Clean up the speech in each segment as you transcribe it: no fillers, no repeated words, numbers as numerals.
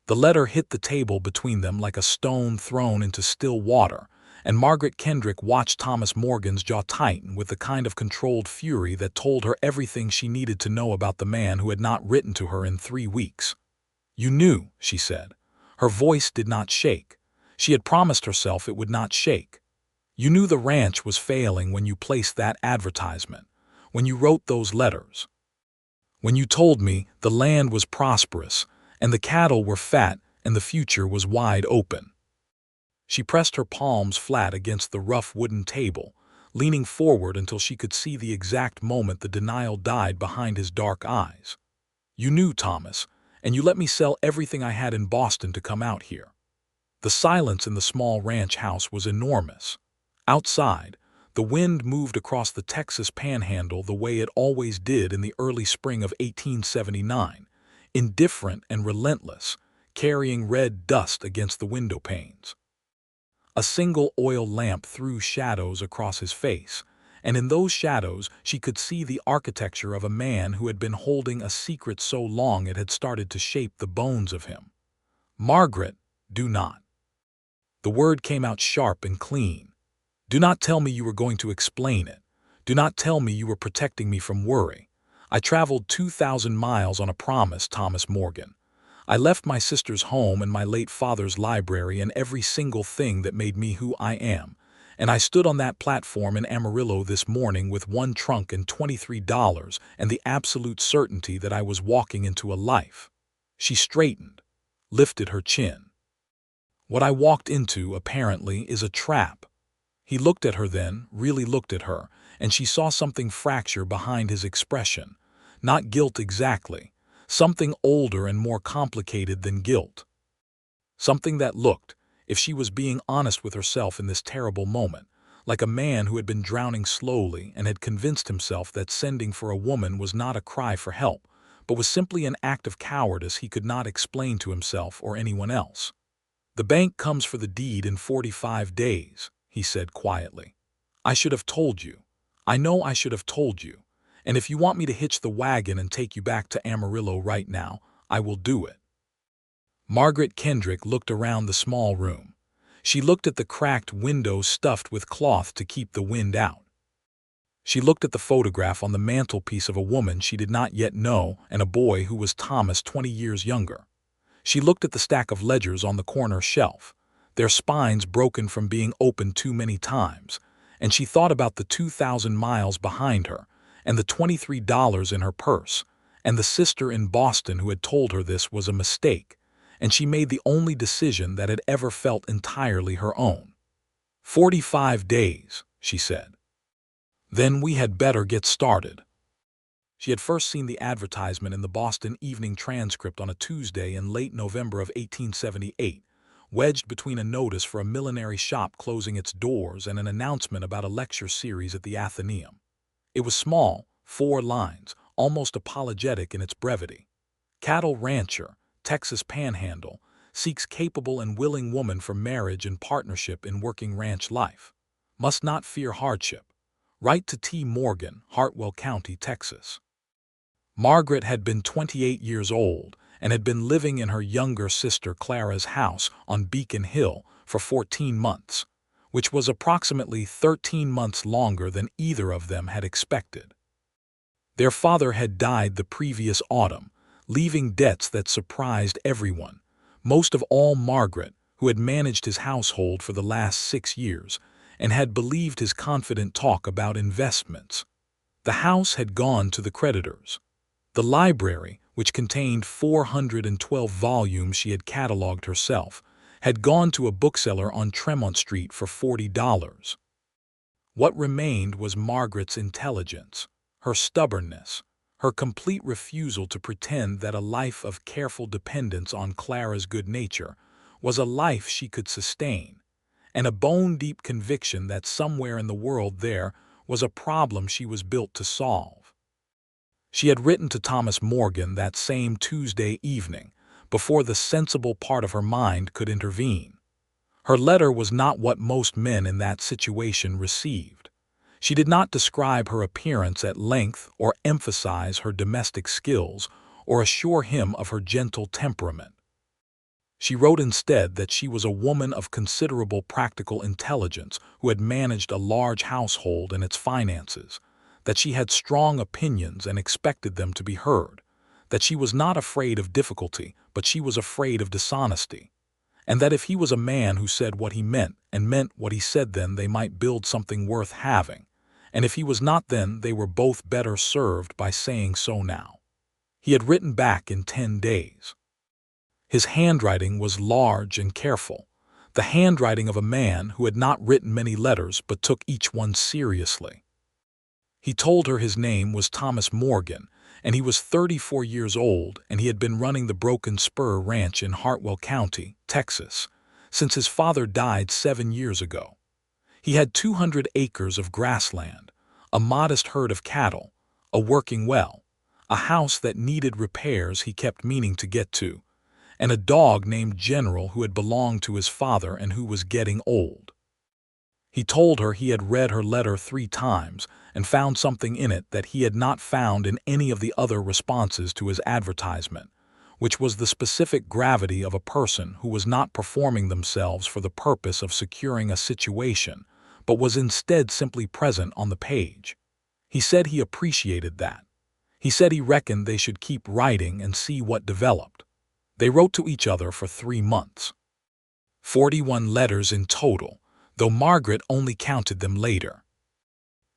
The letter hit the table between them like a stone thrown into still water, and Margaret Kendrick watched Thomas Morgan's jaw tighten with the kind of controlled fury that told her everything she needed to know about the man who had not written to her in 3 weeks. "You knew," she said. Her voice did not shake. She had promised herself it would not shake. "You knew the ranch was failing when you placed that advertisement, when you wrote those letters. When you told me the land was prosperous, and the cattle were fat, and the future was wide open." She pressed her palms flat against the rough wooden table, leaning forward until she could see the exact moment the denial died behind his dark eyes. "You knew, Thomas, and you let me sell everything I had in Boston to come out here." The silence in the small ranch house was enormous. Outside, the wind moved across the Texas panhandle the way it always did in the early spring of 1879, indifferent and relentless, carrying red dust against the window panes. A single oil lamp threw shadows across his face, and in those shadows she could see the architecture of a man who had been holding a secret so long it had started to shape the bones of him. "Margaret, do not." The word came out sharp and clean. "Do not tell me you were going to explain it. Do not tell me you were protecting me from worry. I traveled 2,000 miles on a promise, Thomas Morgan. I left my sister's home and my late father's library and every single thing that made me who I am, and I stood on that platform in Amarillo this morning with one trunk and $23 and the absolute certainty that I was walking into a life." She straightened, lifted her chin. "What I walked into, apparently, is a trap." He looked at her then, really looked at her, and she saw something fracture behind his expression. Not guilt exactly. Something older and more complicated than guilt. Something that looked, if she was being honest with herself in this terrible moment, like a man who had been drowning slowly and had convinced himself that sending for a woman was not a cry for help, but was simply an act of cowardice he could not explain to himself or anyone else. "The bank comes for the deed in 45 days, he said quietly. "I should have told you. I know I should have told you. And if you want me to hitch the wagon and take you back to Amarillo right now, I will do it." Margaret Kendrick looked around the small room. She looked at the cracked window stuffed with cloth to keep the wind out. She looked at the photograph on the mantelpiece of a woman she did not yet know and a boy who was Thomas 20 years younger. She looked at the stack of ledgers on the corner shelf, their spines broken from being opened too many times, and she thought about the 2,000 miles behind her, and the $23 in her purse, and the sister in Boston who had told her this was a mistake, and she made the only decision that had ever felt entirely her own. 45 days, she said. "Then we had better get started." She had first seen the advertisement in the Boston Evening Transcript on a Tuesday in late November of 1878, wedged between a notice for a millinery shop closing its doors and an announcement about a lecture series at the Athenaeum. It was small, 4 lines, almost apologetic in its brevity. "Cattle rancher, Texas Panhandle, seeks capable and willing woman for marriage and partnership in working ranch life. Must not fear hardship. Write to T. Morgan, Hartwell County, Texas." Margaret had been 28 years old and had been living in her younger sister Clara's house on Beacon Hill for 14 months, which was approximately 13 months longer than either of them had expected. Their father had died the previous autumn, leaving debts that surprised everyone, most of all Margaret, who had managed his household for the last 6 years and had believed his confident talk about investments. The house had gone to the creditors. The library, which contained 412 volumes she had cataloged herself, had gone to a bookseller on Tremont Street for $40. What remained was Margaret's intelligence, her stubbornness, her complete refusal to pretend that a life of careful dependence on Clara's good nature was a life she could sustain, and a bone-deep conviction that somewhere in the world there was a problem she was built to solve. She had written to Thomas Morgan that same Tuesday evening, before the sensible part of her mind could intervene. Her letter was not what most men in that situation received. She did not describe her appearance at length or emphasize her domestic skills or assure him of her gentle temperament. She wrote instead that she was a woman of considerable practical intelligence who had managed a large household and its finances, that she had strong opinions and expected them to be heard, that she was not afraid of difficulty, but she was afraid of dishonesty, and that if he was a man who said what he meant and meant what he said, then they might build something worth having, and if he was not, then they were both better served by saying so now. He had written back in 10 days. His handwriting was large and careful, the handwriting of a man who had not written many letters but took each one seriously. He told her his name was Thomas Morgan, and he was 34 years old, and he had been running the Broken Spur ranch in Hartwell County, Texas, since his father died 7 years ago. He had 200 acres of grassland, a modest herd of cattle, a working well, a house that needed repairs he kept meaning to get to, and a dog named General who had belonged to his father and who was getting old. He told her he had read her letter 3 times and found something in it that he had not found in any of the other responses to his advertisement, which was the specific gravity of a person who was not performing themselves for the purpose of securing a situation, but was instead simply present on the page. He said he appreciated that. He said he reckoned they should keep writing and see what developed. They wrote to each other for 3 months. 41 letters in total, though Margaret only counted them later.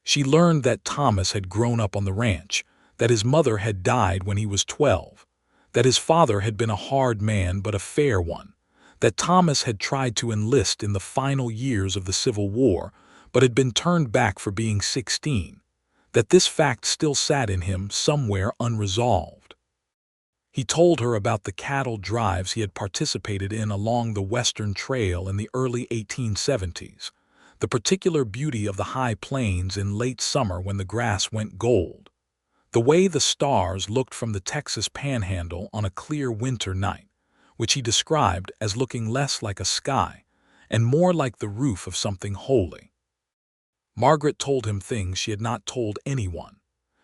She learned that Thomas had grown up on the ranch, that his mother had died when he was 12, that his father had been a hard man but a fair one, that Thomas had tried to enlist in the final years of the Civil War but had been turned back for being 16, that this fact still sat in him somewhere unresolved. He told her about the cattle drives he had participated in along the Western Trail in the early 1870s, the particular beauty of the high plains in late summer when the grass went gold, the way the stars looked from the Texas Panhandle on a clear winter night, which he described as looking less like a sky and more like the roof of something holy. Margaret told him things she had not told anyone.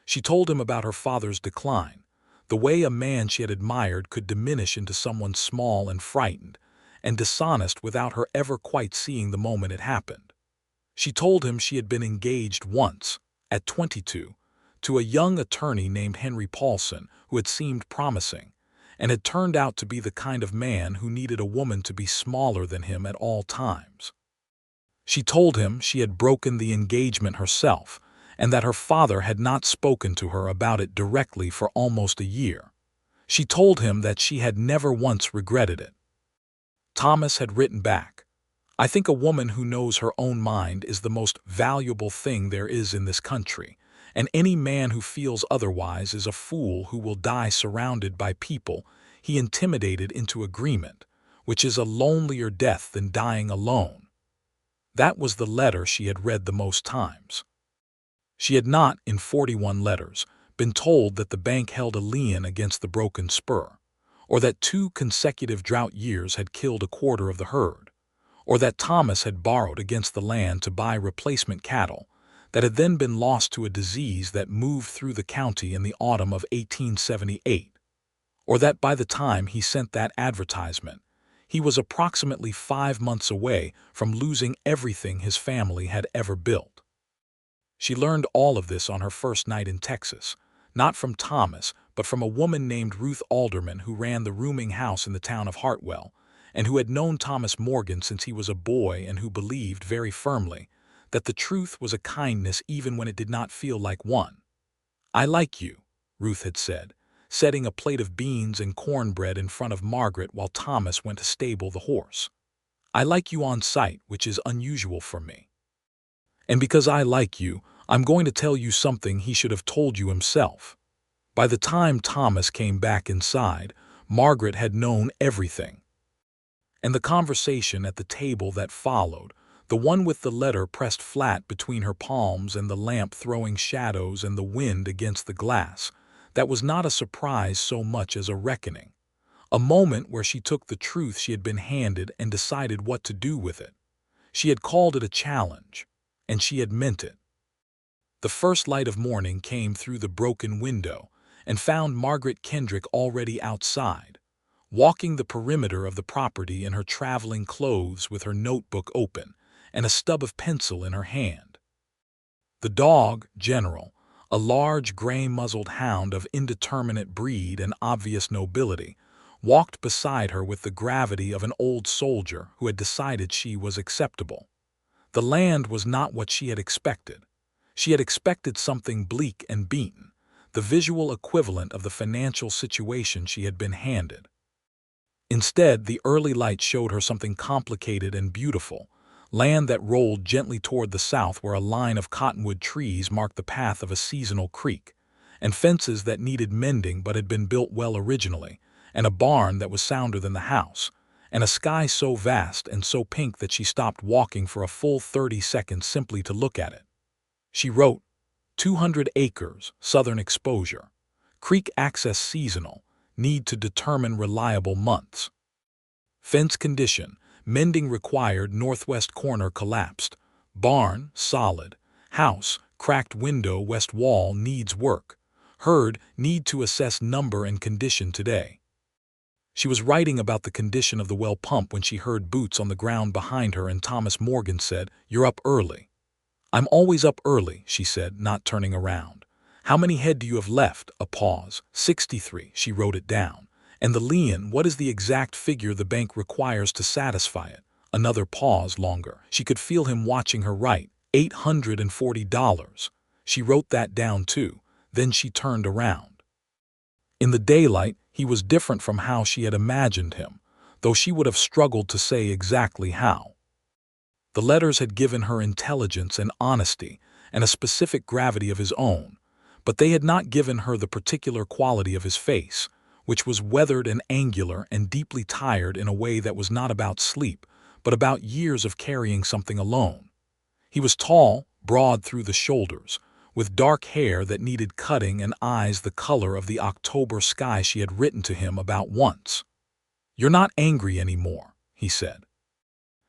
She told him about her father's decline, the way a man she had admired could diminish into someone small and frightened and dishonest without her ever quite seeing the moment it happened. She told him she had been engaged once, at 22, to a young attorney named Henry Paulson who had seemed promising and had turned out to be the kind of man who needed a woman to be smaller than him at all times. She told him she had broken the engagement herself and that her father had not spoken to her about it directly for almost a year. She told him that she had never once regretted it. Thomas had written back, "I think a woman who knows her own mind is the most valuable thing there is in this country, and any man who feels otherwise is a fool who will die surrounded by people he intimidated into agreement, which is a lonelier death than dying alone." That was the letter she had read the most times. She had not, in 41 letters, been told that the bank held a lien against the Broken Spur, or that 2 consecutive drought years had killed a quarter of the herd, or that Thomas had borrowed against the land to buy replacement cattle that had then been lost to a disease that moved through the county in the autumn of 1878, or that by the time he sent that advertisement, he was approximately 5 months away from losing everything his family had ever built. She learned all of this on her first night in Texas, not from Thomas, but from a woman named Ruth Alderman who ran the rooming house in the town of Hartwell, and who had known Thomas Morgan since he was a boy and who believed very firmly that the truth was a kindness even when it did not feel like one. "I like you," Ruth had said, setting a plate of beans and cornbread in front of Margaret while Thomas went to stable the horse. "I like you on sight, which is unusual for me. And because I like you, I'm going to tell you something he should have told you himself." By the time Thomas came back inside, Margaret had known everything. And the conversation at the table that followed, the one with the letter pressed flat between her palms and the lamp throwing shadows and the wind against the glass, that was not a surprise so much as a reckoning, a moment where she took the truth she had been handed and decided what to do with it. She had called it a challenge, and she had meant it. The first light of morning came through the broken window and found Margaret Kendrick already outside, walking the perimeter of the property in her traveling clothes with her notebook open and a stub of pencil in her hand. The dog, General, a large gray-muzzled hound of indeterminate breed and obvious nobility, walked beside her with the gravity of an old soldier who had decided she was acceptable. The land was not what she had expected. She had expected something bleak and beaten, the visual equivalent of the financial situation she had been handed. Instead, the early light showed her something complicated and beautiful, land that rolled gently toward the south where a line of cottonwood trees marked the path of a seasonal creek, and fences that needed mending but had been built well originally, and a barn that was sounder than the house, and a sky so vast and so pink that she stopped walking for a full 30 seconds simply to look at it. She wrote, 200 acres, southern exposure, creek access seasonal, need to determine reliable months. Fence condition, mending required, northwest corner collapsed, barn, solid, house, cracked window, west wall needs work, herd, need to assess number and condition today. She was writing about the condition of the well pump when she heard boots on the ground behind her and Thomas Morgan said, "You're up early." "I'm always up early," she said, not turning around. "How many head do you have left?" A pause. 63, she wrote it down. "And the lien, what is the exact figure the bank requires to satisfy it?" Another pause longer. She could feel him watching her write. $840. She wrote that down too. Then she turned around. In the daylight, he was different from how she had imagined him, though she would have struggled to say exactly how. The letters had given her intelligence and honesty and a specific gravity of his own, but they had not given her the particular quality of his face, which was weathered and angular and deeply tired in a way that was not about sleep, but about years of carrying something alone. He was tall, broad through the shoulders, with dark hair that needed cutting and eyes the color of the October sky she had written to him about once. "You're not angry anymore," he said.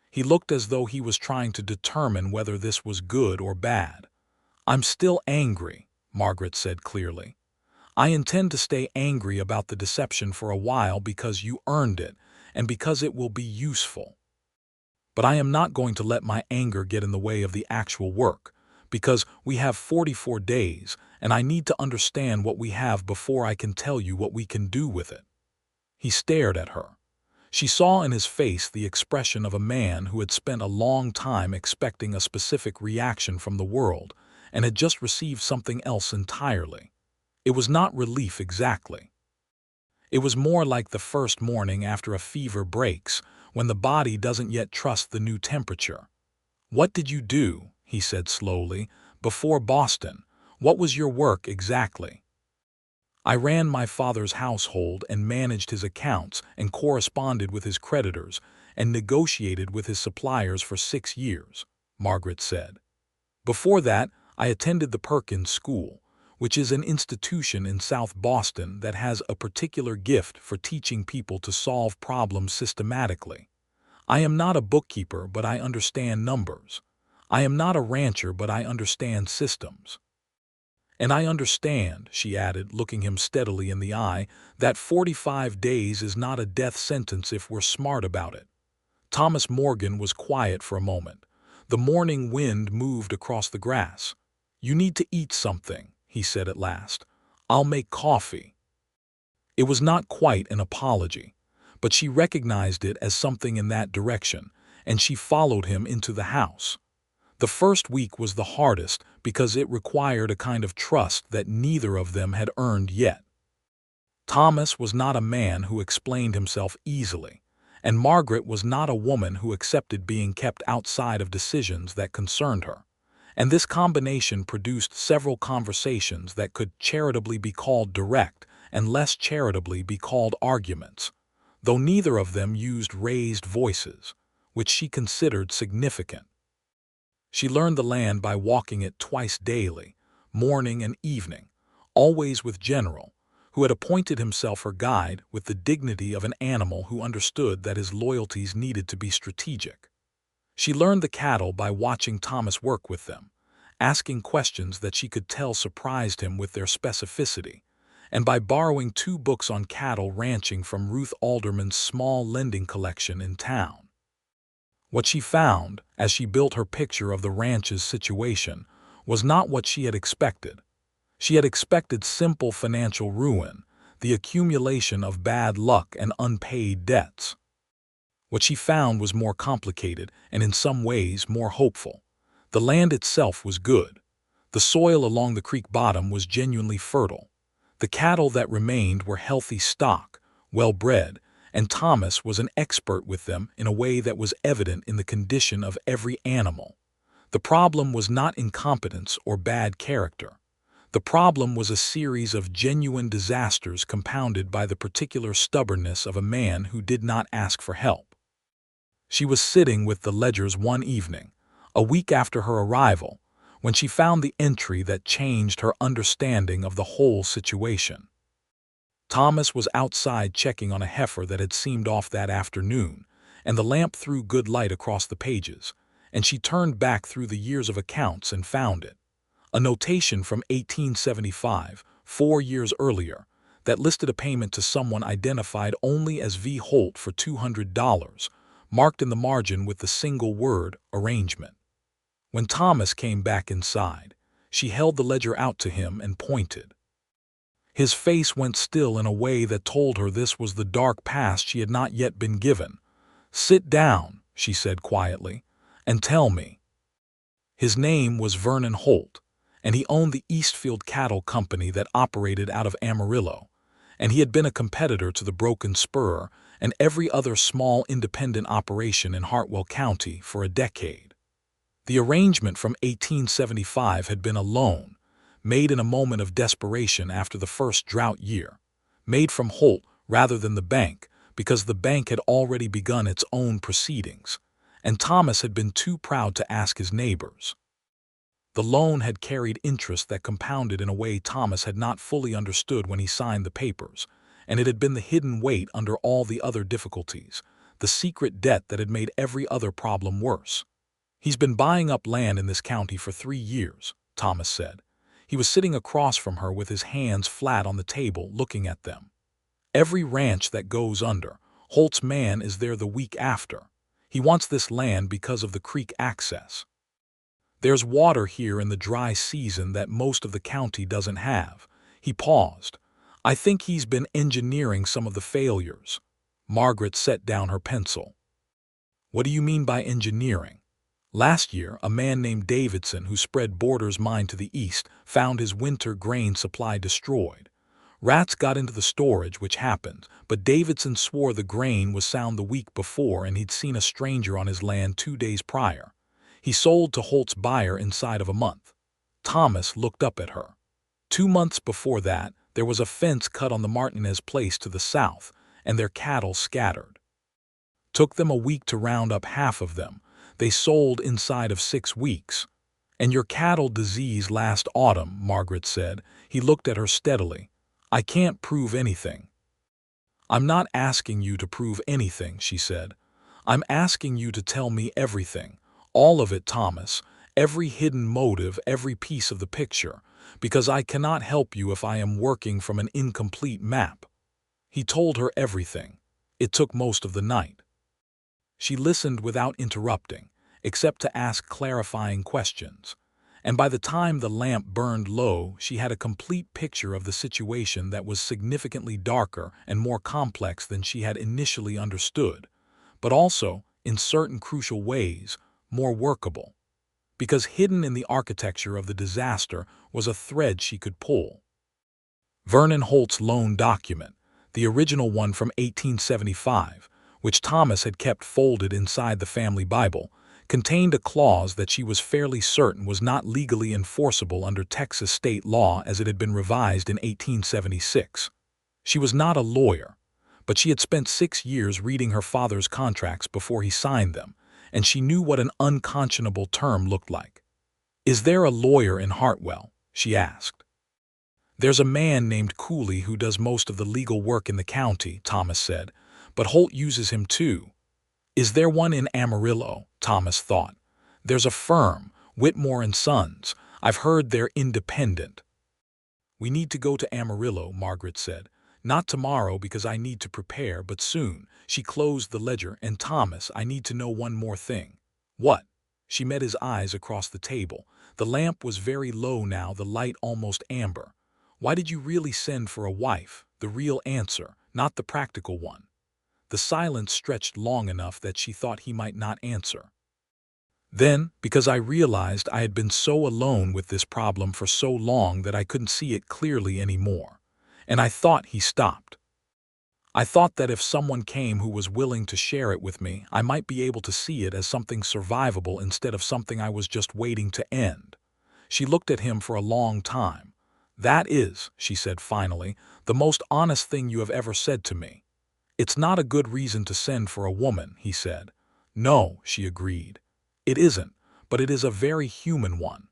He looked as though he was trying to determine whether this was good or bad. "I'm still angry," Margaret said clearly. "I intend to stay angry about the deception for a while because you earned it and because it will be useful. But I am not going to let my anger get in the way of the actual work, because we have 44 days and I need to understand what we have before I can tell you what we can do with it." He stared at her. She saw in his face the expression of a man who had spent a long time expecting a specific reaction from the world and had just received something else entirely. It was not relief exactly. It was more like the first morning after a fever breaks, when the body doesn't yet trust the new temperature. "What did you do?" he said slowly. "Before Boston, what was your work exactly?" "I ran my father's household and managed his accounts and corresponded with his creditors and negotiated with his suppliers for 6 years," Margaret said. "Before that, I attended the Perkins School, which is an institution in South Boston that has a particular gift for teaching people to solve problems systematically. I am not a bookkeeper, but I understand numbers. I am not a rancher, but I understand systems. And I understand," she added, looking him steadily in the eye, "that 45 days is not a death sentence if we're smart about it." Thomas Morgan was quiet for a moment. The morning wind moved across the grass. "You need to eat something," he said at last. "I'll make coffee." It was not quite an apology, but she recognized it as something in that direction, and she followed him into the house. The first week was the hardest because it required a kind of trust that neither of them had earned yet. Thomas was not a man who explained himself easily, and Margaret was not a woman who accepted being kept outside of decisions that concerned her. And this combination produced several conversations that could charitably be called direct and less charitably be called arguments, though neither of them used raised voices, which she considered significant. She learned the land by walking it twice daily, morning and evening, always with General, who had appointed himself her guide with the dignity of an animal who understood that his loyalties needed to be strategic. She learned the cattle by watching Thomas work with them, asking questions that she could tell surprised him with their specificity, and by borrowing 2 books on cattle ranching from Ruth Alderman's small lending collection in town. What she found, as she built her picture of the ranch's situation, was not what she had expected. She had expected simple financial ruin, the accumulation of bad luck and unpaid debts. What she found was more complicated and in some ways more hopeful. The land itself was good. The soil along the creek bottom was genuinely fertile. The cattle that remained were healthy stock, well-bred, and Thomas was an expert with them in a way that was evident in the condition of every animal. The problem was not incompetence or bad character. The problem was a series of genuine disasters compounded by the particular stubbornness of a man who did not ask for help. She was sitting with the ledgers one evening, a week after her arrival, when she found the entry that changed her understanding of the whole situation. Thomas was outside checking on a heifer that had seemed off that afternoon, and the lamp threw good light across the pages, and she turned back through the years of accounts and found it. A notation from 1875, 4 years earlier, that listed a payment to someone identified only as V. Holt for $200, marked in the margin with the single word, arrangement. When Thomas came back inside, she held the ledger out to him and pointed. His face went still in a way that told her this was the dark past she had not yet been given. "Sit down," she said quietly, "and tell me." His name was Vernon Holt, and he owned the Eastfield Cattle Company that operated out of Amarillo, and he had been a competitor to the Broken Spur and every other small independent operation in Hartwell County for a decade. The arrangement from 1875 had been a loan, made in a moment of desperation after the first drought year, made from Holt rather than the bank because the bank had already begun its own proceedings, and Thomas had been too proud to ask his neighbors. The loan had carried interest that compounded in a way Thomas had not fully understood when he signed the papers, and it had been the hidden weight under all the other difficulties, the secret debt that had made every other problem worse. "He's been buying up land in this county for 3 years, Thomas said. He was sitting across from her with his hands flat on the table looking at them. "Every ranch that goes under, Holt's man is there the week after. He wants this land because of the creek access. There's water here in the dry season that most of the county doesn't have." He paused. "I think he's been engineering some of the failures." Margaret set down her pencil. "What do you mean by engineering?" "Last year, a man named Davidson who spread Border's mine to the east found his winter grain supply destroyed. Rats got into the storage, which happened, but Davidson swore the grain was sound the week before and he'd seen a stranger on his land 2 days prior. He sold to Holt's buyer inside of a month." Thomas looked up at her. "2 months before that, there was a fence cut on the Martinez place to the south, and their cattle scattered. Took them a week to round up half of them. They sold inside of 6 weeks. And your cattle diseased last autumn," Margaret said. He looked at her steadily. "I can't prove anything." "I'm not asking you to prove anything," she said. "I'm asking you to tell me everything. All of it, Thomas, every hidden motive, every piece of the picture, because I cannot help you if I am working from an incomplete map." He told her everything. It took most of the night. She listened without interrupting, except to ask clarifying questions, and by the time the lamp burned low, she had a complete picture of the situation that was significantly darker and more complex than she had initially understood, but also, in certain crucial ways, more workable, because hidden in the architecture of the disaster was a thread she could pull. Vernon Holt's loan document, the original one from 1875, which Thomas had kept folded inside the family Bible, contained a clause that she was fairly certain was not legally enforceable under Texas state law as it had been revised in 1876. She was not a lawyer, but she had spent 6 years reading her father's contracts before he signed them, and she knew what an unconscionable term looked like. "Is there a lawyer in Hartwell?" she asked. "There's a man named Cooley who does most of the legal work in the county," Thomas said, "but Holt uses him too." "Is there one in Amarillo?" Thomas thought. "There's a firm, Whitmore and Sons. I've heard they're independent." "We need to go to Amarillo," Margaret said. "Not tomorrow because I need to prepare, but soon." She closed the ledger. "And Thomas, I need to know one more thing." "What?" She met his eyes across the table. The lamp was very low now, the light almost amber. "Why did you really send for a wife? The real answer, not the practical one." The silence stretched long enough that she thought he might not answer. "Then, because I realized I had been so alone with this problem for so long that I couldn't see it clearly anymore. And I thought," he stopped. "I thought that if someone came who was willing to share it with me, I might be able to see it as something survivable instead of something I was just waiting to end." She looked at him for a long time. "That is," she said finally, "the most honest thing you have ever said to me." "It's not a good reason to send for a woman," he said. "No," she agreed. "It isn't, but it is a very human one."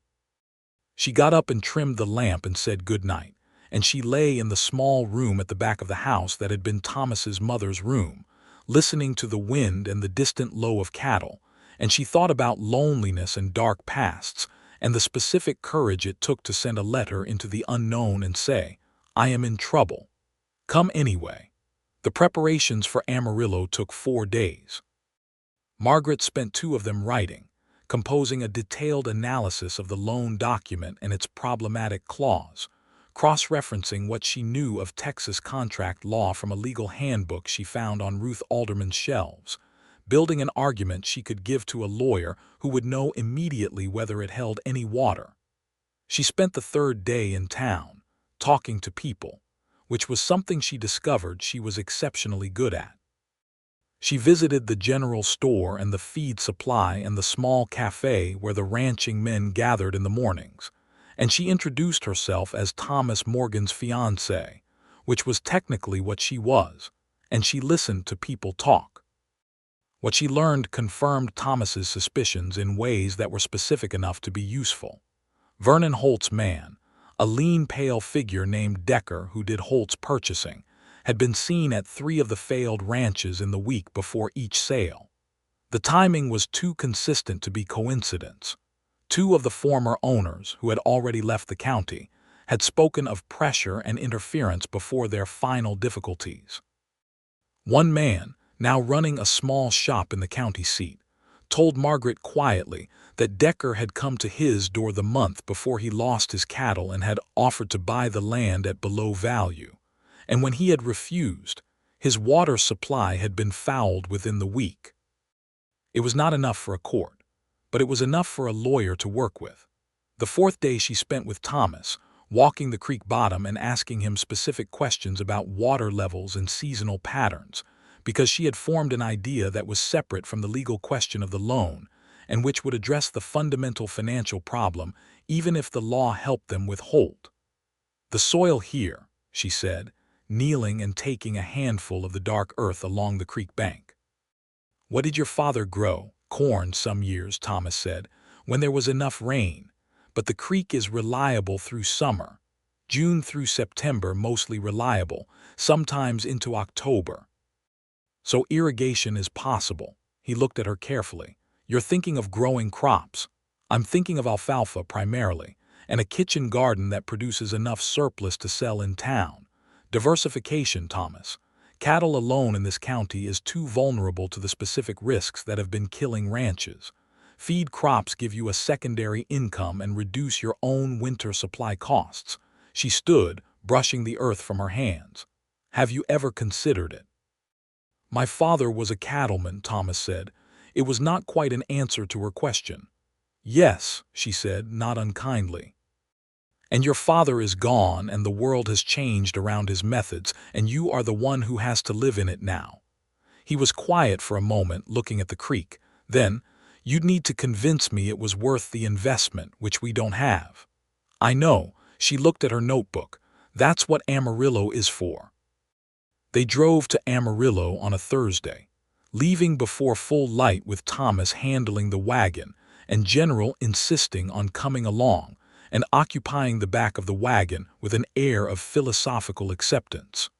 She got up and trimmed the lamp and said good night, and she lay in the small room at the back of the house that had been Thomas's mother's room, listening to the wind and the distant low of cattle, and she thought about loneliness and dark pasts, and the specific courage it took to send a letter into the unknown and say, "I am in trouble. Come anyway." The preparations for Amarillo took 4 days. Margaret spent 2 of them writing, composing a detailed analysis of the loan document and its problematic clause, cross-referencing what she knew of Texas contract law from a legal handbook she found on Ruth Alderman's shelves, building an argument she could give to a lawyer who would know immediately whether it held any water. She spent the 3rd day in town, talking to people, which was something she discovered she was exceptionally good at. She visited the general store and the feed supply and the small cafe where the ranching men gathered in the mornings, and she introduced herself as Thomas Morgan's fiancée, which was technically what she was, and she listened to people talk. What she learned confirmed Thomas's suspicions in ways that were specific enough to be useful. Vernon Holt's man, a lean, pale figure named Decker who did Holt's purchasing, had been seen at 3 of the failed ranches in the week before each sale. The timing was too consistent to be coincidence. 2 of the former owners, who had already left the county, had spoken of pressure and interference before their final difficulties. One man, now running a small shop in the county seat, told Margaret quietly that Decker had come to his door the month before he lost his cattle and had offered to buy the land at below value. And when he had refused, his water supply had been fouled within the week. It was not enough for a court, but it was enough for a lawyer to work with. The 4th day she spent with Thomas, walking the creek bottom and asking him specific questions about water levels and seasonal patterns, because she had formed an idea that was separate from the legal question of the loan, and which would address the fundamental financial problem even if the law helped them with Holt. "The soil here," she said, kneeling and taking a handful of the dark earth along the creek bank. "What did your father grow?" "Corn some years," Thomas said, "when there was enough rain, but the creek is reliable through summer. June through September mostly reliable, sometimes into October. So irrigation is possible." He looked at her carefully. "You're thinking of growing crops." "I'm thinking of alfalfa primarily, and a kitchen garden that produces enough surplus to sell in town. Diversification, Thomas. Cattle alone in this county is too vulnerable to the specific risks that have been killing ranches. Feed crops give you a secondary income and reduce your own winter supply costs." She stood, brushing the earth from her hands. "Have you ever considered it?" "My father was a cattleman," Thomas said. It was not quite an answer to her question. "Yes," she said, not unkindly. "And your father is gone, and the world has changed around his methods, and you are the one who has to live in it now." He was quiet for a moment, looking at the creek. Then, "You'd need to convince me it was worth the investment, which we don't have." "I know." She looked at her notebook. "That's what Amarillo is for." They drove to Amarillo on a Thursday, leaving before full light with Thomas handling the wagon and General insisting on coming along and occupying the back of the wagon with an air of philosophical acceptance.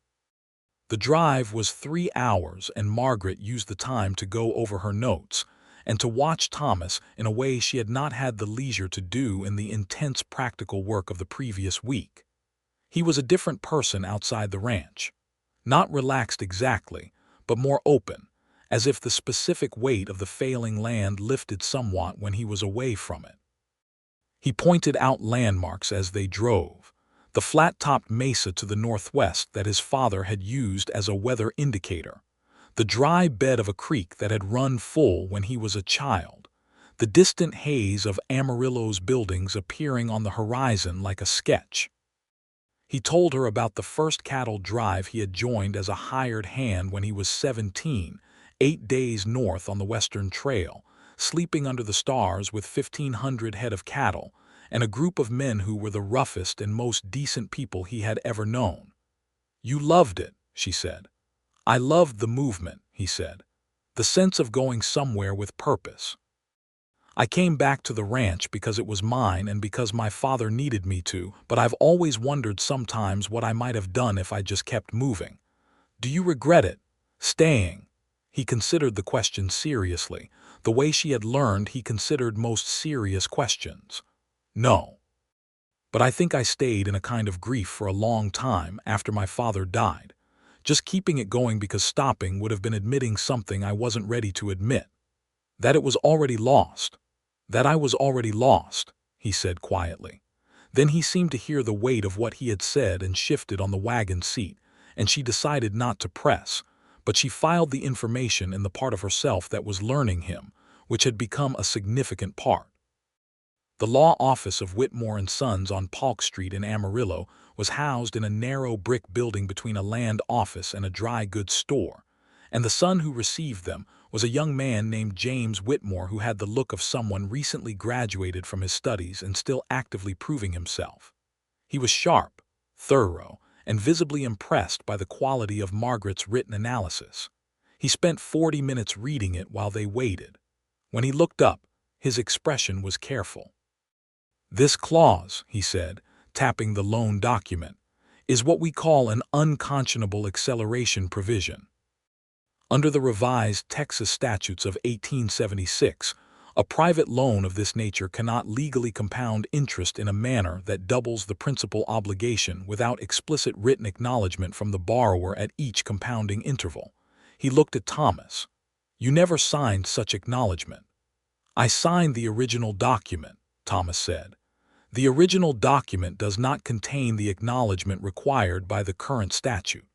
The drive was 3 hours, and Margaret used the time to go over her notes and to watch Thomas in a way she had not had the leisure to do in the intense practical work of the previous week. He was a different person outside the ranch. Not relaxed exactly, but more open, as if the specific weight of the failing land lifted somewhat when he was away from it. He pointed out landmarks as they drove, the flat-topped mesa to the northwest that his father had used as a weather indicator, the dry bed of a creek that had run full when he was a child, the distant haze of Amarillo's buildings appearing on the horizon like a sketch. He told her about the first cattle drive he had joined as a hired hand when he was 17, 8 days north on the Western Trail, sleeping under the stars with 1,500 head of cattle, and a group of men who were the roughest and most decent people he had ever known. "You loved it," she said. "I loved the movement," he said. "The sense of going somewhere with purpose. I came back to the ranch because it was mine and because my father needed me to, but I've always wondered sometimes what I might have done if I just kept moving. Do you regret it? Staying?" He considered the question seriously, the way she had learned he considered most serious questions. "No. But I think I stayed in a kind of grief for a long time after my father died. Just keeping it going because stopping would have been admitting something I wasn't ready to admit. That it was already lost. That I was already lost," he said quietly. Then he seemed to hear the weight of what he had said and shifted on the wagon seat, and she decided not to press, but she filed the information in the part of herself that was learning him, which had become a significant part. The law office of Whitmore and Sons on Polk Street in Amarillo was housed in a narrow brick building between a land office and a dry goods store, and the son who received them was a young man named James Whitmore who had the look of someone recently graduated from his studies and still actively proving himself. He was sharp, thorough, and visibly impressed by the quality of Margaret's written analysis. He spent 40 minutes reading it while they waited. When he looked up, his expression was careful. "This clause," he said, tapping the loan document, "is what we call an unconscionable acceleration provision. Under the revised Texas statutes of 1876, a private loan of this nature cannot legally compound interest in a manner that doubles the principal obligation without explicit written acknowledgement from the borrower at each compounding interval." He looked at Thomas. "You never signed such acknowledgement." "I signed the original document," Thomas said. "The original document does not contain the acknowledgement required by the current statute.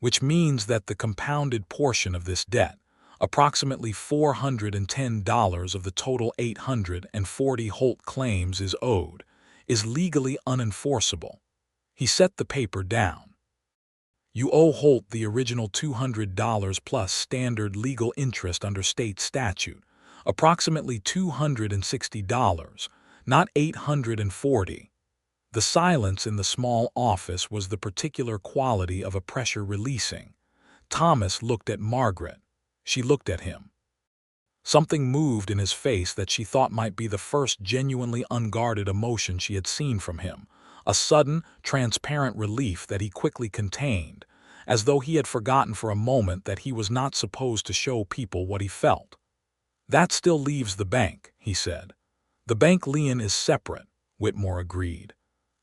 Which means that the compounded portion of this debt, approximately $410 of the total 840 Holt claims is owed, is legally unenforceable." He set the paper down. "You owe Holt the original $200 plus standard legal interest under state statute, approximately $260, not $840. The silence in the small office was the particular quality of a pressure releasing. Thomas looked at Margaret. She looked at him. Something moved in his face that she thought might be the first genuinely unguarded emotion she had seen from him, a sudden, transparent relief that he quickly contained, as though he had forgotten for a moment that he was not supposed to show people what he felt. "That still leaves the bank," he said. "The bank lien is separate," Whitmore agreed.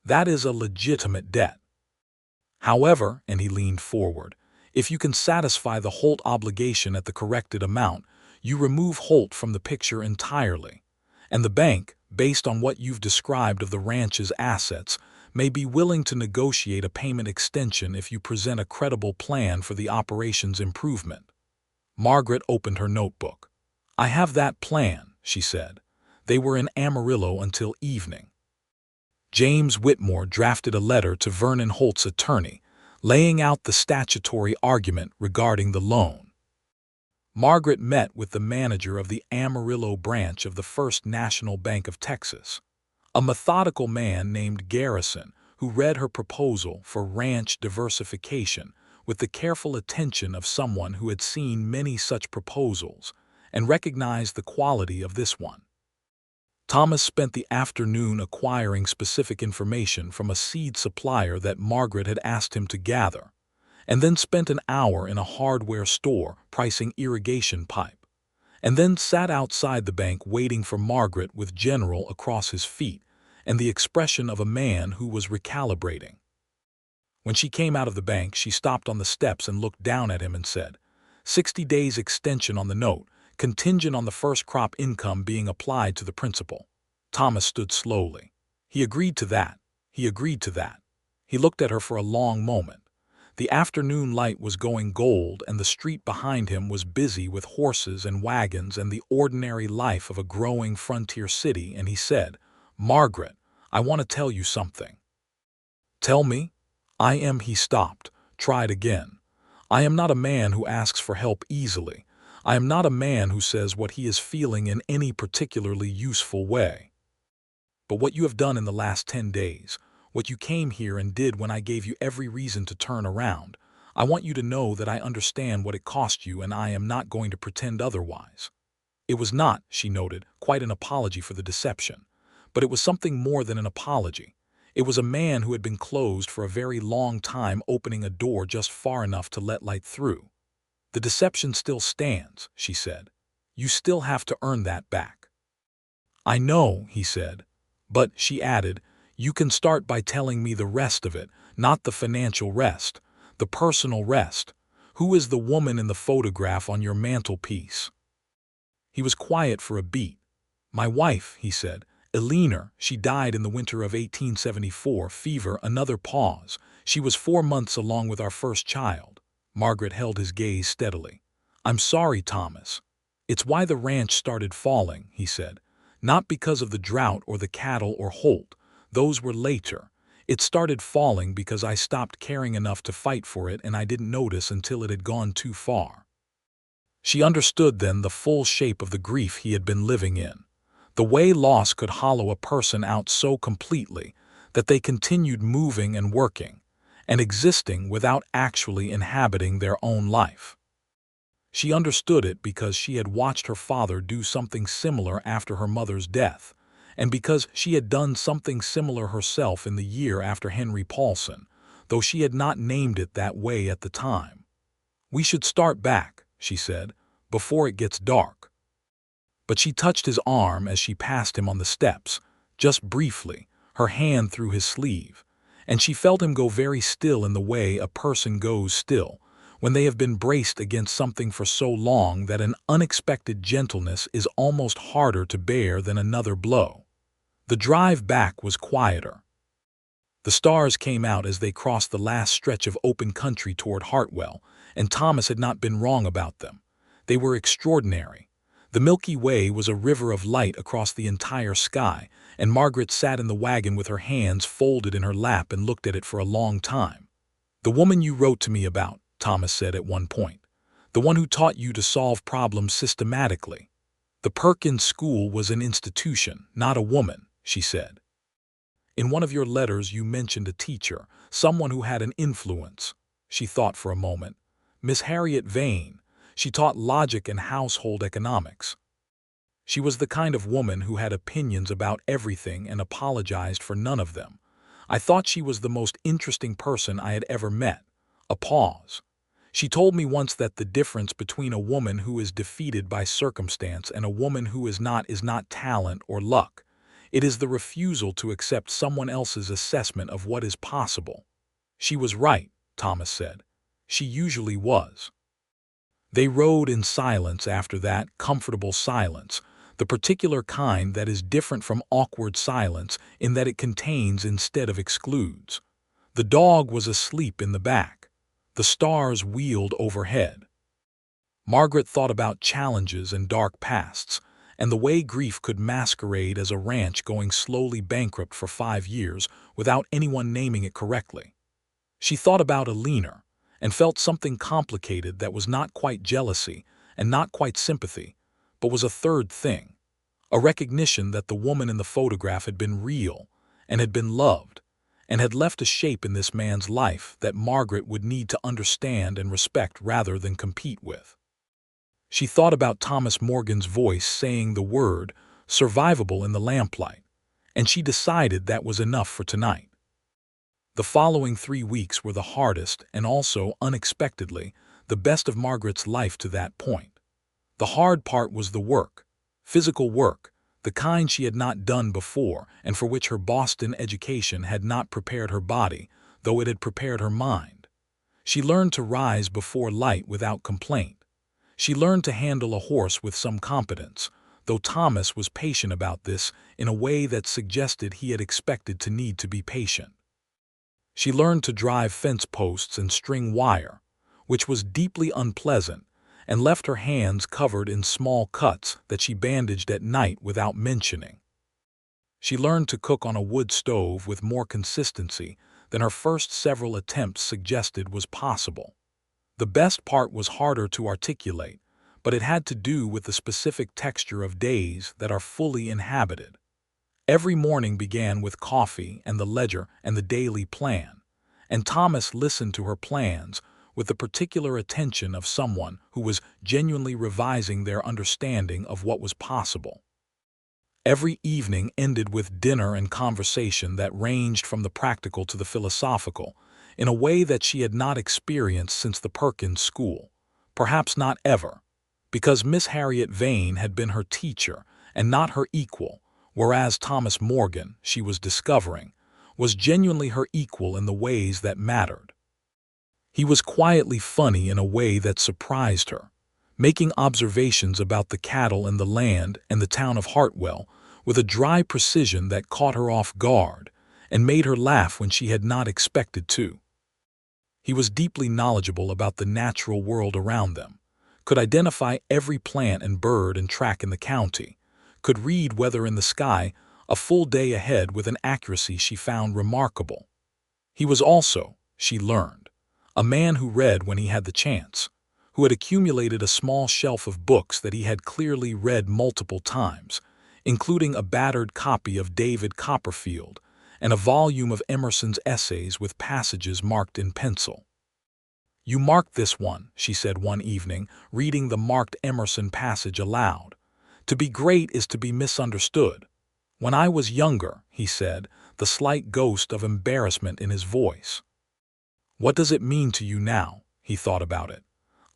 "That is a legitimate debt. However," and he leaned forward, "if you can satisfy the Holt obligation at the corrected amount, you remove Holt from the picture entirely. And the bank, based on what you've described of the ranch's assets, may be willing to negotiate a payment extension if you present a credible plan for the operation's improvement." Margaret opened her notebook. "I have that plan," she said. They were in Amarillo until evening. James Whitmore drafted a letter to Vernon Holt's attorney, laying out the statutory argument regarding the loan. Margaret met with the manager of the Amarillo branch of the First National Bank of Texas, a methodical man named Garrison, who read her proposal for ranch diversification with the careful attention of someone who had seen many such proposals and recognized the quality of this one. Thomas spent the afternoon acquiring specific information from a seed supplier that Margaret had asked him to gather, and then spent an hour in a hardware store pricing irrigation pipe, and then sat outside the bank waiting for Margaret with General across his feet and the expression of a man who was recalibrating. When she came out of the bank, she stopped on the steps and looked down at him and said, 60 days extension on the note, contingent on the first crop income being applied to the principal. Thomas stood slowly. He agreed to that. He agreed to that. He looked at her for a long moment. The afternoon light was going gold, and the street behind him was busy with horses and wagons and the ordinary life of a growing frontier city, and he said, "Margaret, I want to tell you something." "Tell me?" He stopped, tried again. "I am not a man who asks for help easily. I am not a man who says what he is feeling in any particularly useful way. But what you have done in the last 10 days, what you came here and did when I gave you every reason to turn around, I want you to know that I understand what it cost you, and I am not going to pretend otherwise." It was not, she noted, quite an apology for the deception. But it was something more than an apology. It was a man who had been closed for a very long time opening a door just far enough to let light through. "The deception still stands," she said. "You still have to earn that back." "I know," he said. "But," she added, "you can start by telling me the rest of it, not the financial rest, the personal rest. Who is the woman in the photograph on your mantelpiece?" He was quiet for a beat. "My wife," he said. "Eleanor. She died in the winter of 1874, fever." Another pause. "She was 4 months along with our first child." Margaret held his gaze steadily. "I'm sorry, Thomas. It's why the ranch started falling," he said. "Not because of the drought or the cattle or Holt. Those were later. It started falling because I stopped caring enough to fight for it, and I didn't notice until it had gone too far." She understood then the full shape of the grief he had been living in. The way loss could hollow a person out so completely that they continued moving and working and existing without actually inhabiting their own life. She understood it because she had watched her father do something similar after her mother's death, and because she had done something similar herself in the year after Henry Paulson, though she had not named it that way at the time. "We should start back," she said, "before it gets dark." But she touched his arm as she passed him on the steps, just briefly, her hand through his sleeve, and she felt him go very still in the way a person goes still when they have been braced against something for so long that an unexpected gentleness is almost harder to bear than another blow. The drive back was quieter. The stars came out as they crossed the last stretch of open country toward Hartwell, and Thomas had not been wrong about them. They were extraordinary. The Milky Way was a river of light across the entire sky, and Margaret sat in the wagon with her hands folded in her lap and looked at it for a long time. "The woman you wrote to me about," Thomas said at one point. "The one who taught you to solve problems systematically." "The Perkins School was an institution, not a woman," she said. "In one of your letters you mentioned a teacher, someone who had an influence." She thought for a moment. "Miss Harriet Vane. She taught logic and household economics. She was the kind of woman who had opinions about everything and apologized for none of them. I thought she was the most interesting person I had ever met." A pause. "She told me once that the difference between a woman who is defeated by circumstance and a woman who is not talent or luck. It is the refusal to accept someone else's assessment of what is possible." "She was right," Thomas said. "She usually was." They rode in silence after that, comfortable silence, the particular kind that is different from awkward silence in that it contains instead of excludes. The dog was asleep in the back. The stars wheeled overhead. Margaret thought about challenges and dark pasts, and the way grief could masquerade as a ranch going slowly bankrupt for 5 years without anyone naming it correctly. She thought about Eleanor, and felt something complicated that was not quite jealousy and not quite sympathy, but was a third thing, a recognition that the woman in the photograph had been real and had been loved, and had left a shape in this man's life that Margaret would need to understand and respect rather than compete with. She thought about Thomas Morgan's voice saying the word survivable in the lamplight, and she decided that was enough for tonight. The following 3 weeks were the hardest and also, unexpectedly, the best of Margaret's life to that point. The hard part was the work, physical work, the kind she had not done before and for which her Boston education had not prepared her body, though it had prepared her mind. She learned to rise before light without complaint. She learned to handle a horse with some competence, though Thomas was patient about this in a way that suggested he had expected to need to be patient. She learned to drive fence posts and string wire, which was deeply unpleasant, and left her hands covered in small cuts that she bandaged at night without mentioning. She learned to cook on a wood stove with more consistency than her first several attempts suggested was possible. The best part was harder to articulate, but it had to do with the specific texture of days that are fully inhabited. Every morning began with coffee and the ledger and the daily plan, and Thomas listened to her plans with the particular attention of someone who was genuinely revising their understanding of what was possible. Every evening ended with dinner and conversation that ranged from the practical to the philosophical, in a way that she had not experienced since the Perkins School, perhaps not ever, because Miss Harriet Vane had been her teacher and not her equal, whereas Thomas Morgan, she was discovering, was genuinely her equal in the ways that mattered. He was quietly funny in a way that surprised her, making observations about the cattle and the land and the town of Hartwell with a dry precision that caught her off guard and made her laugh when she had not expected to. He was deeply knowledgeable about the natural world around them, could identify every plant and bird and track in the county, could read weather in the sky a full day ahead with an accuracy she found remarkable. He was also, she learned, a man who read when he had the chance, who had accumulated a small shelf of books that he had clearly read multiple times, including a battered copy of David Copperfield and a volume of Emerson's essays with passages marked in pencil. "You marked this one," she said one evening, reading the marked Emerson passage aloud. "To be great is to be misunderstood. When I was younger," he said, the slight ghost of embarrassment in his voice. "What does it mean to you now?" He thought about it.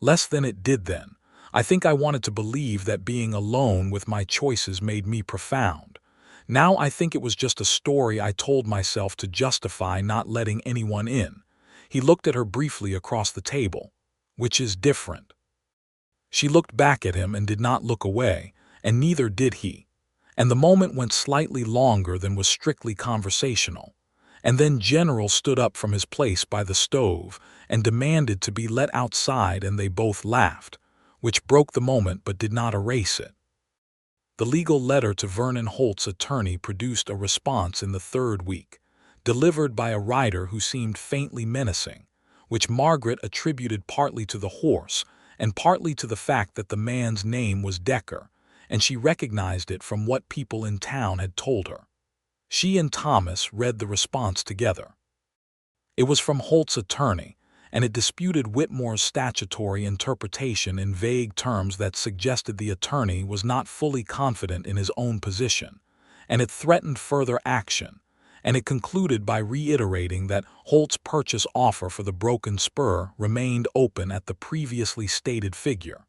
"Less than it did then. I think I wanted to believe that being alone with my choices made me profound. Now I think it was just a story I told myself to justify not letting anyone in." He looked at her briefly across the table. "Which is different." She looked back at him and did not look away, and neither did he. And the moment went slightly longer than was strictly conversational. And then General stood up from his place by the stove and demanded to be let outside, and they both laughed, which broke the moment but did not erase it. The legal letter to Vernon Holt's attorney produced a response in the third week, delivered by a writer who seemed faintly menacing, which Margaret attributed partly to the horse and partly to the fact that the man's name was Decker, and she recognized it from what people in town had told her. She and Thomas read the response together. It was from Holt's attorney, and it disputed Whitmore's statutory interpretation in vague terms that suggested the attorney was not fully confident in his own position, and it threatened further action, and it concluded by reiterating that Holt's purchase offer for the Broken Spur remained open at the previously stated figure.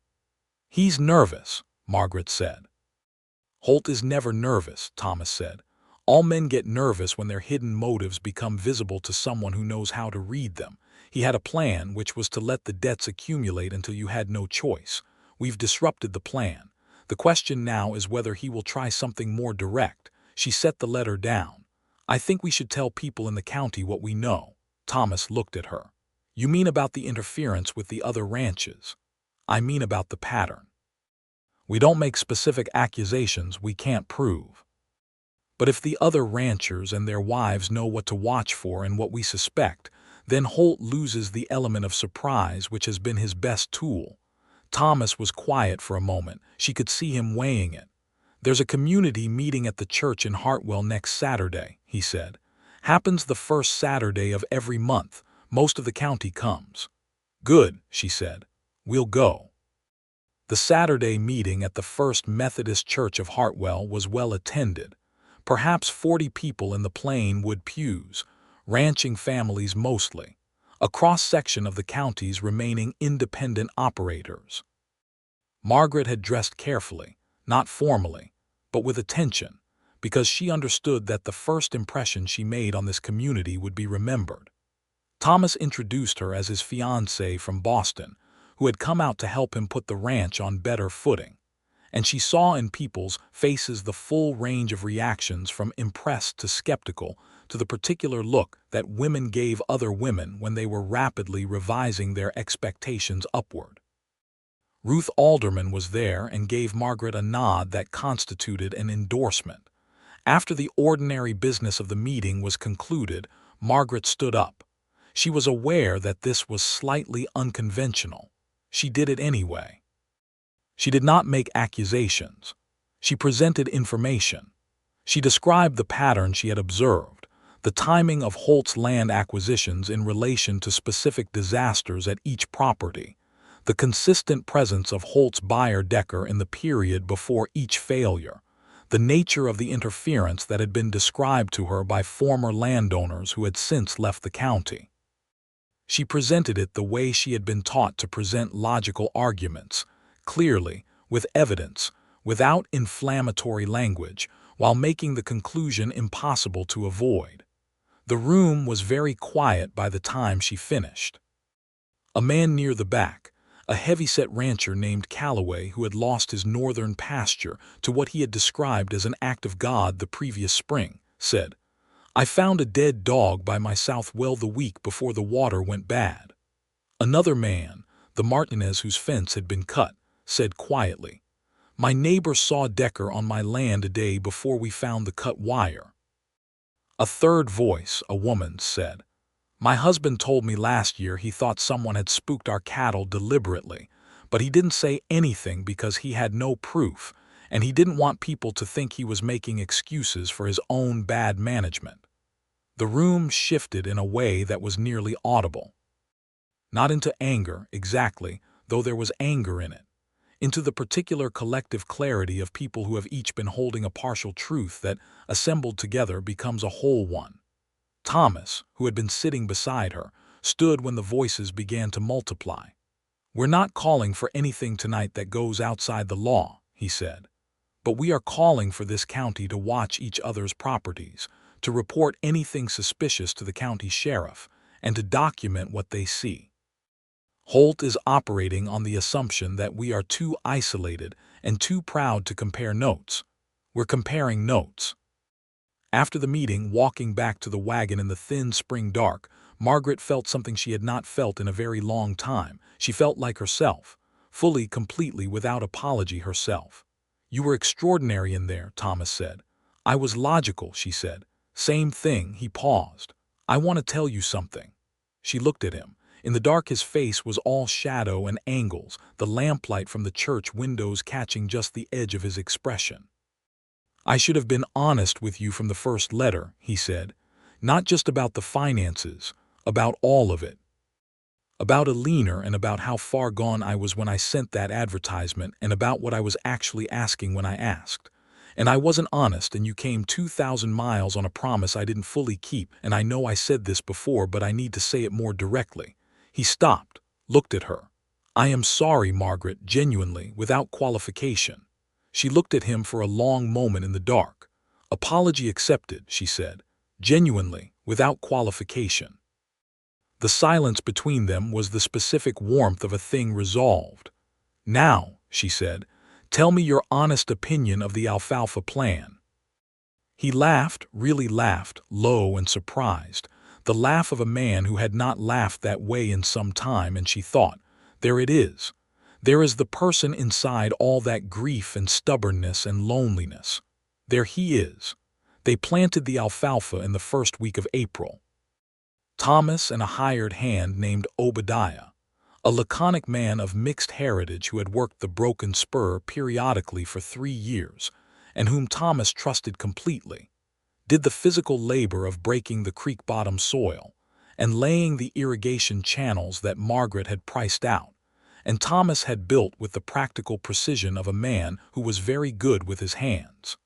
"He's nervous," Margaret said. "Holt is never nervous," Thomas said. "All men get nervous when their hidden motives become visible to someone who knows how to read them. He had a plan, which was to let the debts accumulate until you had no choice. We've disrupted the plan. The question now is whether he will try something more direct." She set the letter down. "I think we should tell people in the county what we know." Thomas looked at her. "You mean about the interference with the other ranches?" "I mean about the pattern. We don't make specific accusations we can't prove. But if the other ranchers and their wives know what to watch for and what we suspect, then Holt loses the element of surprise which has been his best tool." Thomas was quiet for a moment. She could see him weighing it. "There's a community meeting at the church in Hartwell next Saturday," he said. "Happens the first Saturday of every month. Most of the county comes." "Good," she said. "We'll go." The Saturday meeting at the First Methodist Church of Hartwell was well attended. Perhaps 40 people in the plain wood pews, ranching families mostly, a cross-section of the county's remaining independent operators. Margaret had dressed carefully, not formally, but with attention, because she understood that the first impression she made on this community would be remembered. Thomas introduced her as his fiancée from Boston, who had come out to help him put the ranch on better footing, and she saw in people's faces the full range of reactions from impressed to skeptical to the particular look that women gave other women when they were rapidly revising their expectations upward. Ruth Alderman was there and gave Margaret a nod that constituted an endorsement. After the ordinary business of the meeting was concluded, Margaret stood up. She was aware that this was slightly unconventional. She did it anyway. She did not make accusations. She presented information. She described the pattern she had observed, the timing of Holt's land acquisitions in relation to specific disasters at each property, the consistent presence of Holt's buyer Decker in the period before each failure, the nature of the interference that had been described to her by former landowners who had since left the county. She presented it the way she had been taught to present logical arguments, clearly, with evidence, without inflammatory language, while making the conclusion impossible to avoid. The room was very quiet by the time she finished. A man near the back, a heavy-set rancher named Calloway who had lost his northern pasture to what he had described as an act of God the previous spring, said, "I found a dead dog by my south well the week before the water went bad." Another man, the Martinez whose fence had been cut, said quietly, "My neighbor saw Decker on my land a day before we found the cut wire." A third voice, a woman's, said, "My husband told me last year he thought someone had spooked our cattle deliberately, but he didn't say anything because he had no proof, and he didn't want people to think he was making excuses for his own bad management." The room shifted in a way that was nearly audible. Not into anger, exactly, though there was anger in it. Into the particular collective clarity of people who have each been holding a partial truth that, assembled together, becomes a whole one. Thomas, who had been sitting beside her, stood when the voices began to multiply. "We're not calling for anything tonight that goes outside the law," he said. "But we are calling for this county to watch each other's properties, to report anything suspicious to the county sheriff, and to document what they see. Holt is operating on the assumption that we are too isolated and too proud to compare notes. We're comparing notes." After the meeting, walking back to the wagon in the thin spring dark, Margaret felt something she had not felt in a very long time. She felt like herself, fully, completely, without apology herself. "You were extraordinary in there," Thomas said. "I was logical," she said. "Same thing." He paused. "I want to tell you something." She looked at him. In the dark his face was all shadow and angles, the lamplight from the church windows catching just the edge of his expression. "I should have been honest with you from the first letter," he said. "Not just about the finances, about all of it. About Alina and about how far gone I was when I sent that advertisement and about what I was actually asking when I asked. And I wasn't honest and you came 2,000 miles on a promise I didn't fully keep, and I know I said this before but I need to say it more directly." He stopped, looked at her. "I am sorry, Margaret, genuinely, without qualification." She looked at him for a long moment in the dark. "Apology accepted," she said. "Genuinely, without qualification." The silence between them was the specific warmth of a thing resolved. "Now," she said, "tell me your honest opinion of the alfalfa plan." He laughed, really laughed, low and surprised, the laugh of a man who had not laughed that way in some time, and she thought, "There it is. There is the person inside all that grief and stubbornness and loneliness. There he is. They planted the alfalfa in the first week of April. Thomas and a hired hand named Obadiah, a laconic man of mixed heritage who had worked the Broken Spur periodically for 3 years, and whom Thomas trusted completely, did the physical labor of breaking the creek-bottom soil and laying the irrigation channels that Margaret had priced out, and Thomas had built with the practical precision of a man who was very good with his hands.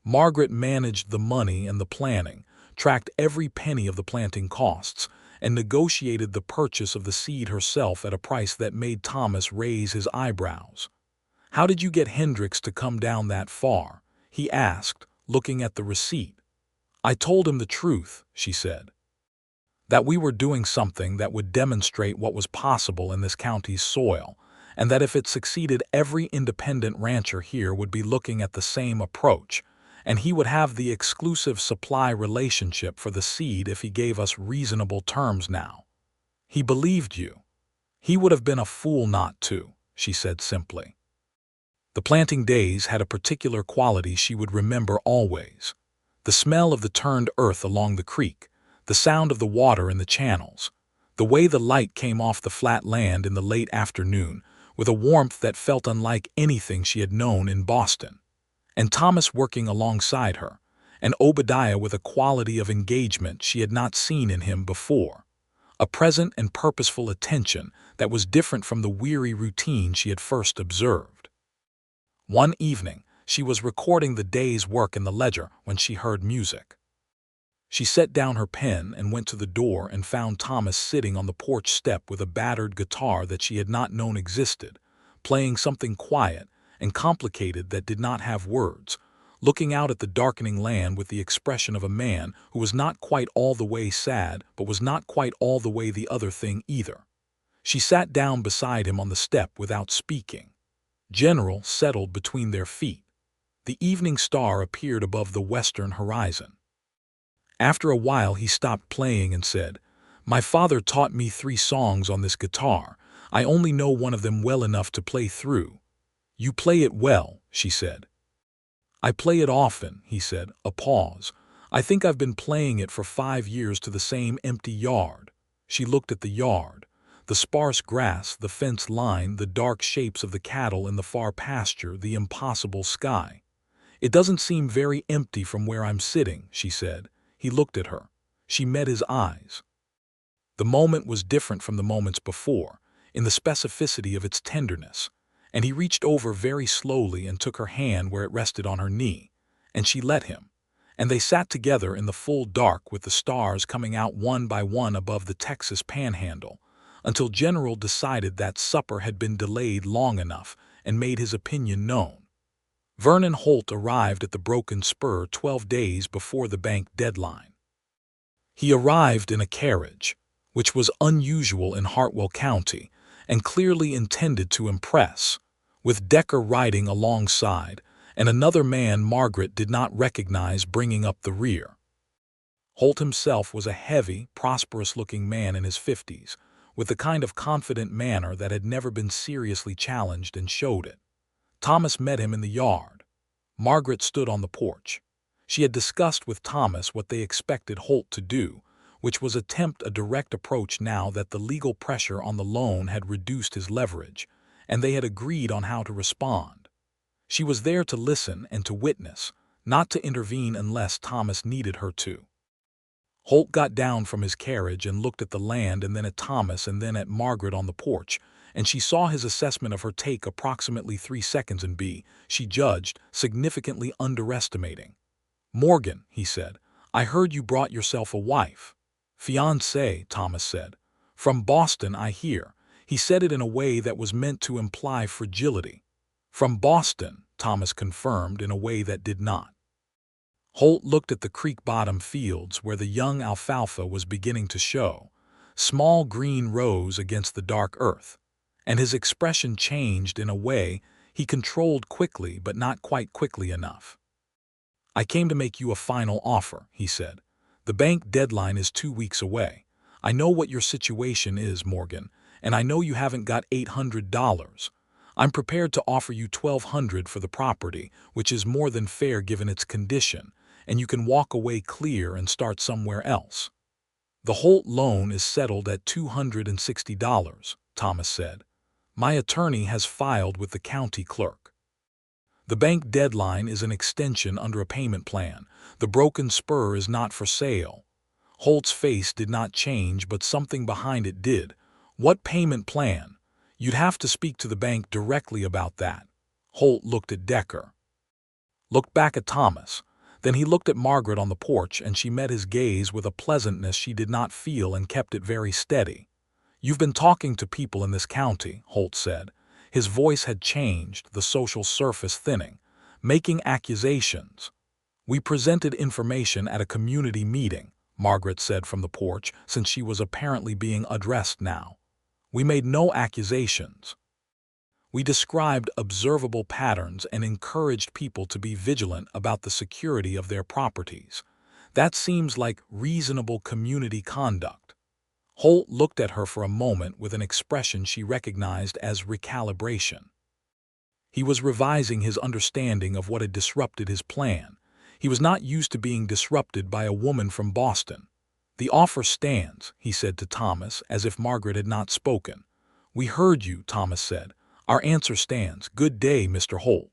Margaret managed the money and the planning, tracked every penny of the planting costs, and negotiated the purchase of the seed herself at a price that made Thomas raise his eyebrows. "How did you get Hendricks to come down that far?" he asked, looking at the receipt. "I told him the truth," she said. that we were doing something that would demonstrate what was possible in this county's soil, and that if it succeeded, every independent rancher here would be looking at the same approach, and he would have the exclusive supply relationship for the seed if he gave us reasonable terms now. He believed you. He would have been a fool not to, she said simply. The planting days had a particular quality she would remember always. The smell of the turned earth along the creek, the sound of the water in the channels, the way the light came off the flat land in the late afternoon with a warmth that felt unlike anything she had known in Boston. And Thomas working alongside her, and Obadiah with a quality of engagement she had not seen in him before, a present and purposeful attention that was different from the weary routine she had first observed. One evening, she was recording the day's work in the ledger when she heard music. She set down her pen and went to the door and found Thomas sitting on the porch step with a battered guitar that she had not known existed, playing something quiet and complicated that did not have words, looking out at the darkening land with the expression of a man who was not quite all the way sad but was not quite all the way the other thing either. She sat down beside him on the step without speaking. General settled between their feet. The evening star appeared above the western horizon. After a while he stopped playing and said, "My father taught me 3 songs on this guitar. I only know one of them well enough to play through." "You play it well," she said. "I play it often," he said, a pause. "I think I've been playing it for 5 years to the same empty yard." She looked at the yard. The sparse grass, the fence line, the dark shapes of the cattle in the far pasture, the impossible sky. "It doesn't seem very empty from where I'm sitting," she said. He looked at her. She met his eyes. The moment was different from the moments before, in the specificity of its tenderness, and he reached over very slowly and took her hand where it rested on her knee, and she let him, and they sat together in the full dark with the stars coming out one by one above the Texas panhandle, until General decided that supper had been delayed long enough and made his opinion known. Vernon Holt arrived at the Broken Spur 12 days before the bank deadline. He arrived in a carriage, which was unusual in Hartwell County and clearly intended to impress, with Decker riding alongside and another man Margaret did not recognize bringing up the rear. Holt himself was a heavy, prosperous-looking man in his 50s, with the kind of confident manner that had never been seriously challenged and showed it. Thomas met him in the yard. Margaret stood on the porch. She had discussed with Thomas what they expected Holt to do, which was attempt a direct approach now that the legal pressure on the loan had reduced his leverage, and they had agreed on how to respond. She was there to listen and to witness, not to intervene unless Thomas needed her to. Holt got down from his carriage and looked at the land and then at Thomas and then at Margaret on the porch, and she saw his assessment of her take approximately 3 seconds and she judged, significantly underestimating. "Morgan," he said, "I heard you brought yourself a wife." "Fiancée," Thomas said. "From Boston, I hear." He said it in a way that was meant to imply fragility. "From Boston," Thomas confirmed in a way that did not. Holt looked at the creek-bottom fields where the young alfalfa was beginning to show, small green rows against the dark earth, and his expression changed in a way he controlled quickly but not quite quickly enough. "I came to make you a final offer," he said. "The bank deadline is 2 weeks away. I know what your situation is, Morgan, and I know you haven't got $800. I'm prepared to offer you $1,200 for the property, which is more than fair given its condition, and you can walk away clear and start somewhere else." "The Holt loan is settled at $260, Thomas said. "My attorney has filed with the county clerk. The bank deadline is an extension under a payment plan. The Broken Spur is not for sale." Holt's face did not change, but something behind it did. "What payment plan?" "You'd have to speak to the bank directly about that." Holt looked at Decker, looked back at Thomas. Then he looked at Margaret on the porch, and she met his gaze with a pleasantness she did not feel and kept it very steady. "You've been talking to people in this county," Holt said. His voice had changed, the social surface thinning. "Making accusations." "We presented information at a community meeting," Margaret said from the porch, since she was apparently being addressed now. "We made no accusations. We described observable patterns and encouraged people to be vigilant about the security of their properties. That seems like reasonable community conduct." Holt looked at her for a moment with an expression she recognized as recalibration. He was revising his understanding of what had disrupted his plan. He was not used to being disrupted by a woman from Boston. "The offer stands," he said to Thomas, as if Margaret had not spoken. "We heard you," Thomas said. "Our answer stands. Good day, Mr. Holt."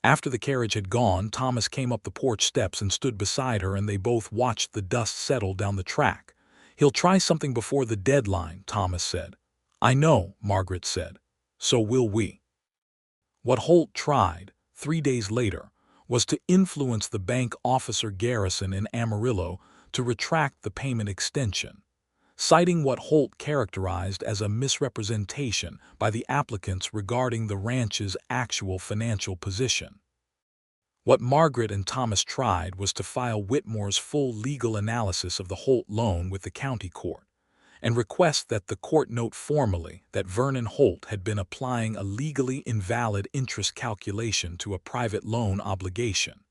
After the carriage had gone, Thomas came up the porch steps and stood beside her, and they both watched the dust settle down the track. "He'll try something before the deadline," Thomas said. "I know," Margaret said. "So will we." What Holt tried, 3 days later, was to influence the bank officer Garrison in Amarillo to retract the payment extension, citing what Holt characterized as a misrepresentation by the applicants regarding the ranch's actual financial position. What Margaret and Thomas tried was to file Whitmore's full legal analysis of the Holt loan with the county court, and request that the court note formally that Vernon Holt had been applying a legally invalid interest calculation to a private loan obligation,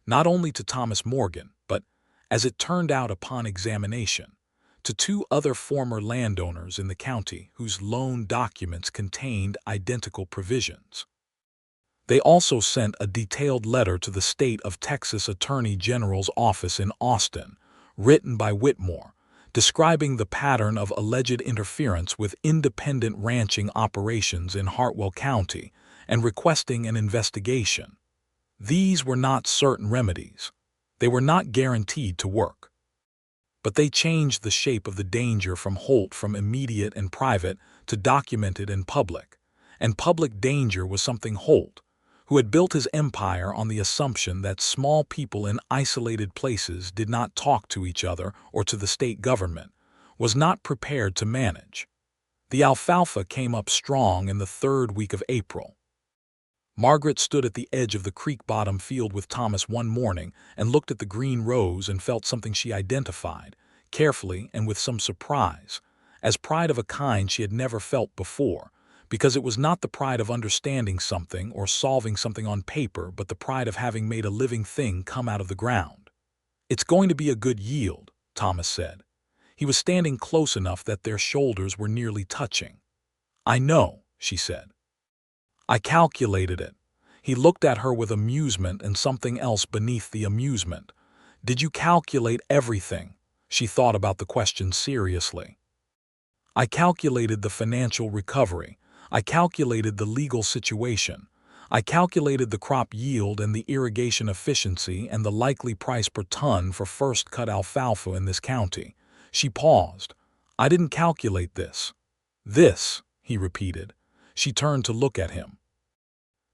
not only to Thomas Morgan, but, as it turned out upon examination, to 2 other former landowners in the county whose loan documents contained identical provisions. They also sent a detailed letter to the state of Texas Attorney General's office in Austin, written by Whitmore, describing the pattern of alleged interference with independent ranching operations in Hartwell County and requesting an investigation. These were not certain remedies. They were not guaranteed to work. But they changed the shape of the danger from Holt from immediate and private to documented and public. And public danger was something Holt, who had built his empire on the assumption that small people in isolated places did not talk to each other or to the state government, was not prepared to manage. The alfalfa came up strong in the 3rd week of April. Margaret stood at the edge of the creek bottom field with Thomas one morning and looked at the green rows and felt something she identified, carefully and with some surprise, as pride of a kind she had never felt before, because it was not the pride of understanding something or solving something on paper, but the pride of having made a living thing come out of the ground. "It's going to be a good yield," Thomas said. He was standing close enough that their shoulders were nearly touching. "I know," she said. "I calculated it." He looked at her with amusement and something else beneath the amusement. "Did you calculate everything?" She thought about the question seriously. "I calculated the financial recovery. I calculated the legal situation. I calculated the crop yield and the irrigation efficiency and the likely price per ton for first-cut alfalfa in this county." She paused. "I didn't calculate this." "This," he repeated. She turned to look at him.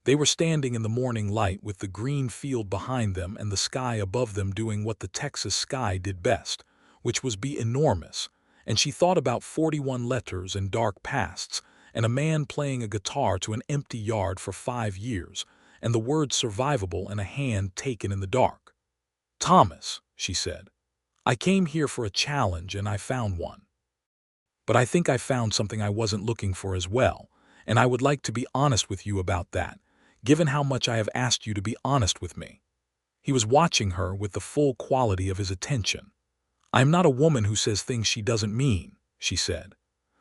They were standing in the morning light with the green field behind them and the sky above them doing what the Texas sky did best, which was be enormous, and she thought about 41 letters and dark pasts, and a man playing a guitar to an empty yard for 5 years, and the word survivable in a hand taken in the dark. "Thomas," she said, "I came here for a challenge and I found one. But I think I found something I wasn't looking for as well, and I would like to be honest with you about that, given how much I have asked you to be honest with me." He was watching her with the full quality of his attention. "I am not a woman who says things she doesn't mean," she said.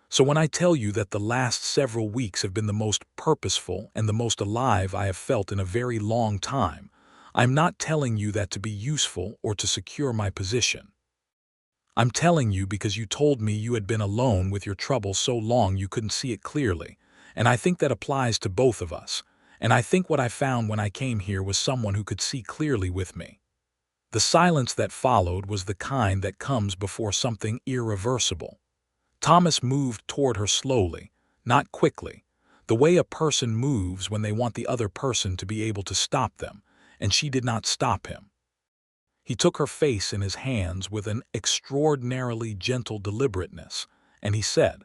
"So when I tell you that the last several weeks have been the most purposeful and the most alive I have felt in a very long time, I'm not telling you that to be useful or to secure my position. I'm telling you because you told me you had been alone with your trouble so long you couldn't see it clearly, and I think that applies to both of us, and I think what I found when I came here was someone who could see clearly with me." The silence that followed was the kind that comes before something irreversible. Thomas moved toward her slowly, not quickly, the way a person moves when they want the other person to be able to stop them, and she did not stop him. He took her face in his hands with an extraordinarily gentle deliberateness, and he said,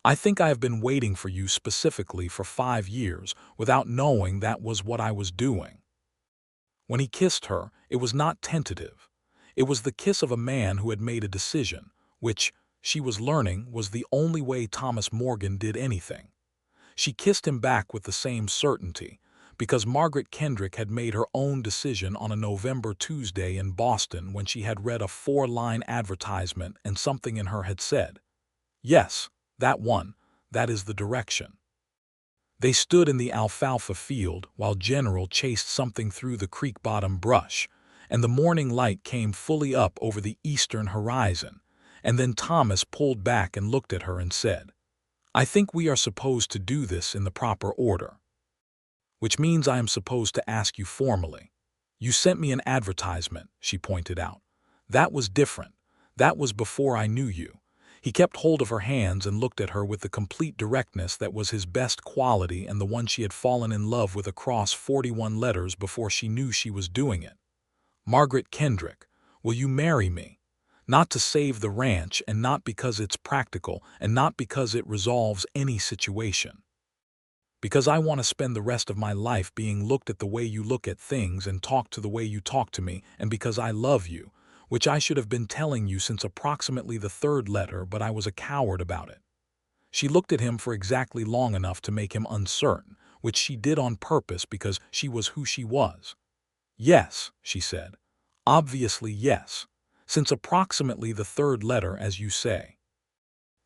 "I think I have been waiting for you specifically for 5 years without knowing that was what I was doing." When he kissed her, it was not tentative. It was the kiss of a man who had made a decision, which, she was learning, was the only way Thomas Morgan did anything. She kissed him back with the same certainty, because Margaret Kendrick had made her own decision on a November Tuesday in Boston when she had read a 4-line advertisement and something in her had said, "Yes, that one, that is the direction." They stood in the alfalfa field while General chased something through the creek-bottom brush, and the morning light came fully up over the eastern horizon, and then Thomas pulled back and looked at her and said, "I think we are supposed to do this in the proper order. Which means I am supposed to ask you formally. You sent me an advertisement," she pointed out. "That was different. That was before I knew you." He kept hold of her hands and looked at her with the complete directness that was his best quality and the one she had fallen in love with across 41 letters before she knew she was doing it. "Margaret Kendrick, will you marry me? Not to save the ranch, and not because it's practical, and not because it resolves any situation. Because I want to spend the rest of my life being looked at the way you look at things and talked to the way you talk to me, and because I love you, which I should have been telling you since approximately the 3rd letter, but I was a coward about it." She looked at him for exactly long enough to make him uncertain, which she did on purpose because she was who she was. "Yes," she said. "Obviously yes. Since approximately the 3rd letter, as you say."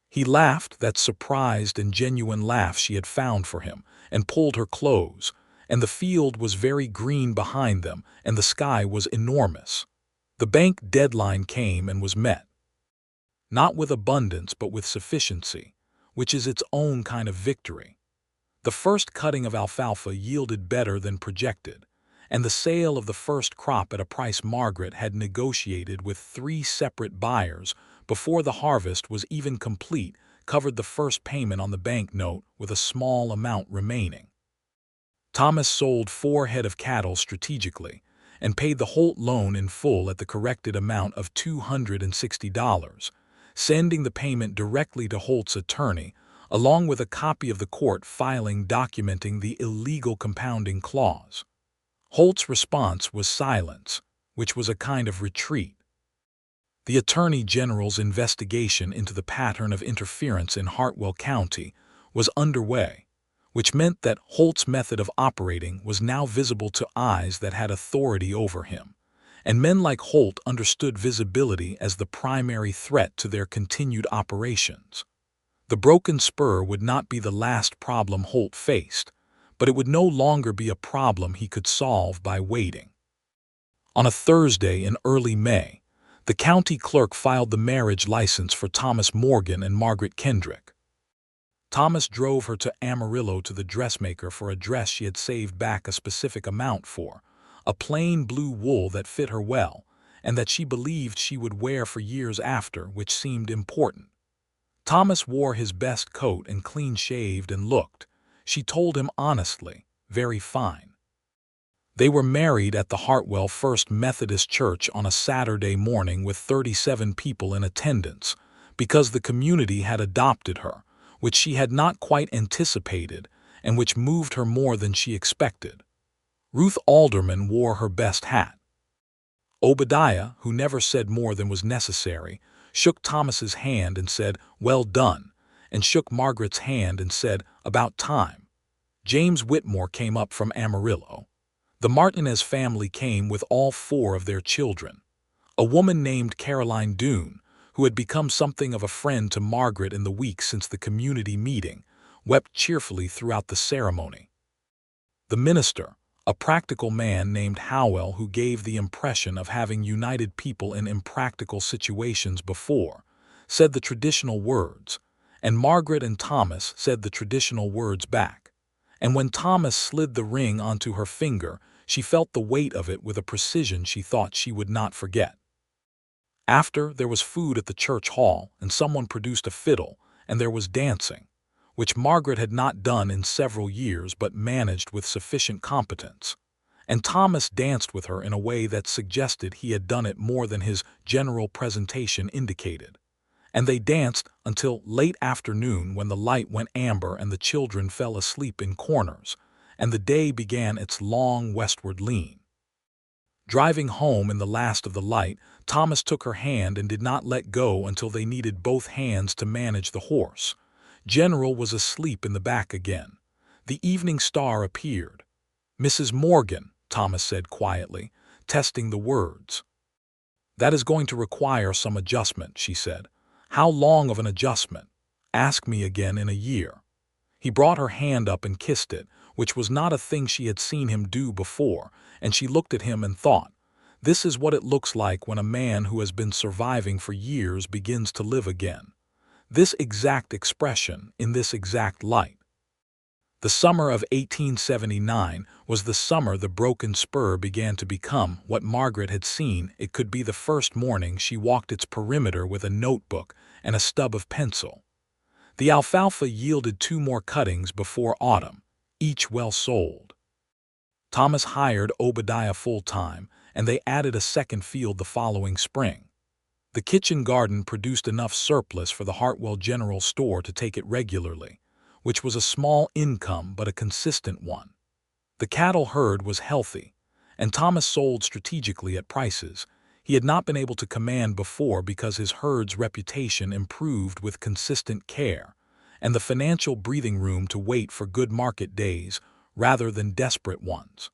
He laughed, that surprised and genuine laugh she had found for him, and pulled her close, and the field was very green behind them, and the sky was enormous. The bank deadline came and was met. Not with abundance, but with sufficiency, which is its own kind of victory. The first cutting of alfalfa yielded better than projected, and the sale of the first crop at a price Margaret had negotiated with 3 separate buyers before the harvest was even complete covered the first payment on the bank note with a small amount remaining. Thomas sold 4 head of cattle strategically and paid the Holt loan in full at the corrected amount of $260, sending the payment directly to Holt's attorney, along with a copy of the court filing documenting the illegal compounding clause. Holt's response was silence, which was a kind of retreat. The Attorney General's investigation into the pattern of interference in Hartwell County was underway, which meant that Holt's method of operating was now visible to eyes that had authority over him, and men like Holt understood visibility as the primary threat to their continued operations. The Broken Spur would not be the last problem Holt faced, but it would no longer be a problem he could solve by waiting. On a Thursday in early May, the county clerk filed the marriage license for Thomas Morgan and Margaret Kendrick. Thomas drove her to Amarillo to the dressmaker for a dress she had saved back a specific amount for, a plain blue wool that fit her well, and that she believed she would wear for years after, which seemed important. Thomas wore his best coat and clean-shaved and looked, she told him honestly, very fine. They were married at the Hartwell First Methodist Church on a Saturday morning with 37 people in attendance, because the community had adopted her, which she had not quite anticipated and which moved her more than she expected. Ruth Alderman wore her best hat. Obadiah, who never said more than was necessary, shook Thomas's hand and said, "Well done," and shook Margaret's hand and said, "About time." James Whitmore came up from Amarillo. The Martinez family came with all 4 of their children. A woman named Caroline Doone, who had become something of a friend to Margaret in the weeks since the community meeting, wept cheerfully throughout the ceremony. The minister, a practical man named Howell who gave the impression of having united people in impractical situations before, said the traditional words, and Margaret and Thomas said the traditional words back. And when Thomas slid the ring onto her finger, she felt the weight of it with a precision she thought she would not forget. After, there was food at the church hall, and someone produced a fiddle, and there was dancing, which Margaret had not done in several years but managed with sufficient competence. And Thomas danced with her in a way that suggested he had done it more than his general presentation indicated. And they danced until late afternoon when the light went amber and the children fell asleep in corners, and the day began its long westward lean. Driving home in the last of the light, Thomas took her hand and did not let go until they needed both hands to manage the horse. General was asleep in the back again. The evening star appeared. "Mrs. Morgan," Thomas said quietly, testing the words. "That is going to require some adjustment," she said. "How long of an adjustment? Ask me again in a year." He brought her hand up and kissed it, which was not a thing she had seen him do before, and she looked at him and thought, this is what it looks like when a man who has been surviving for years begins to live again. This exact expression, in this exact light. The summer of 1879 was the summer the Broken Spur began to become what Margaret had seen it could be the first morning she walked its perimeter with a notebook and a stub of pencil. The alfalfa yielded 2 more cuttings before autumn, each well sold. Thomas hired Obadiah full-time, and they added a second field the following spring. The kitchen garden produced enough surplus for the Hartwell General Store to take it regularly, which was a small income but a consistent one. The cattle herd was healthy, and Thomas sold strategically at prices he had not been able to command before because his herd's reputation improved with consistent care, and the financial breathing room to wait for good market days rather than desperate ones.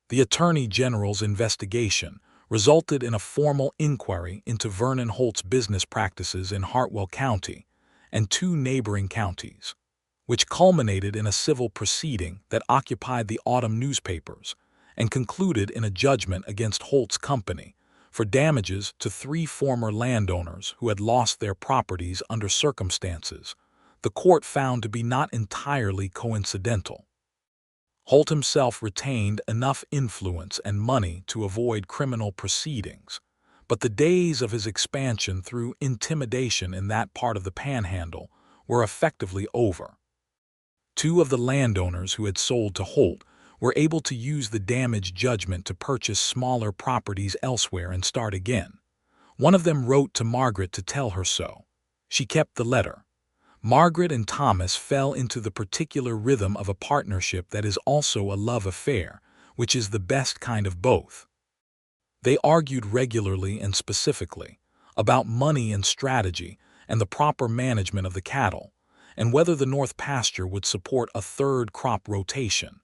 The Attorney General's investigation resulted in a formal inquiry into Vernon Holt's business practices in Hartwell County and 2 neighboring counties, which culminated in a civil proceeding that occupied the autumn newspapers and concluded in a judgment against Holt's company for damages to 3 former landowners who had lost their properties under circumstances the court found to be not entirely coincidental. Holt himself retained enough influence and money to avoid criminal proceedings, but the days of his expansion through intimidation in that part of the Panhandle were effectively over. 2 of the landowners who had sold to Holt were able to use the damage judgment to purchase smaller properties elsewhere and start again. One of them wrote to Margaret to tell her so. She kept the letter. Margaret and Thomas fell into the particular rhythm of a partnership that is also a love affair, which is the best kind of both. They argued regularly and specifically about money and strategy and the proper management of the cattle, and whether the North Pasture would support a 3rd crop rotation,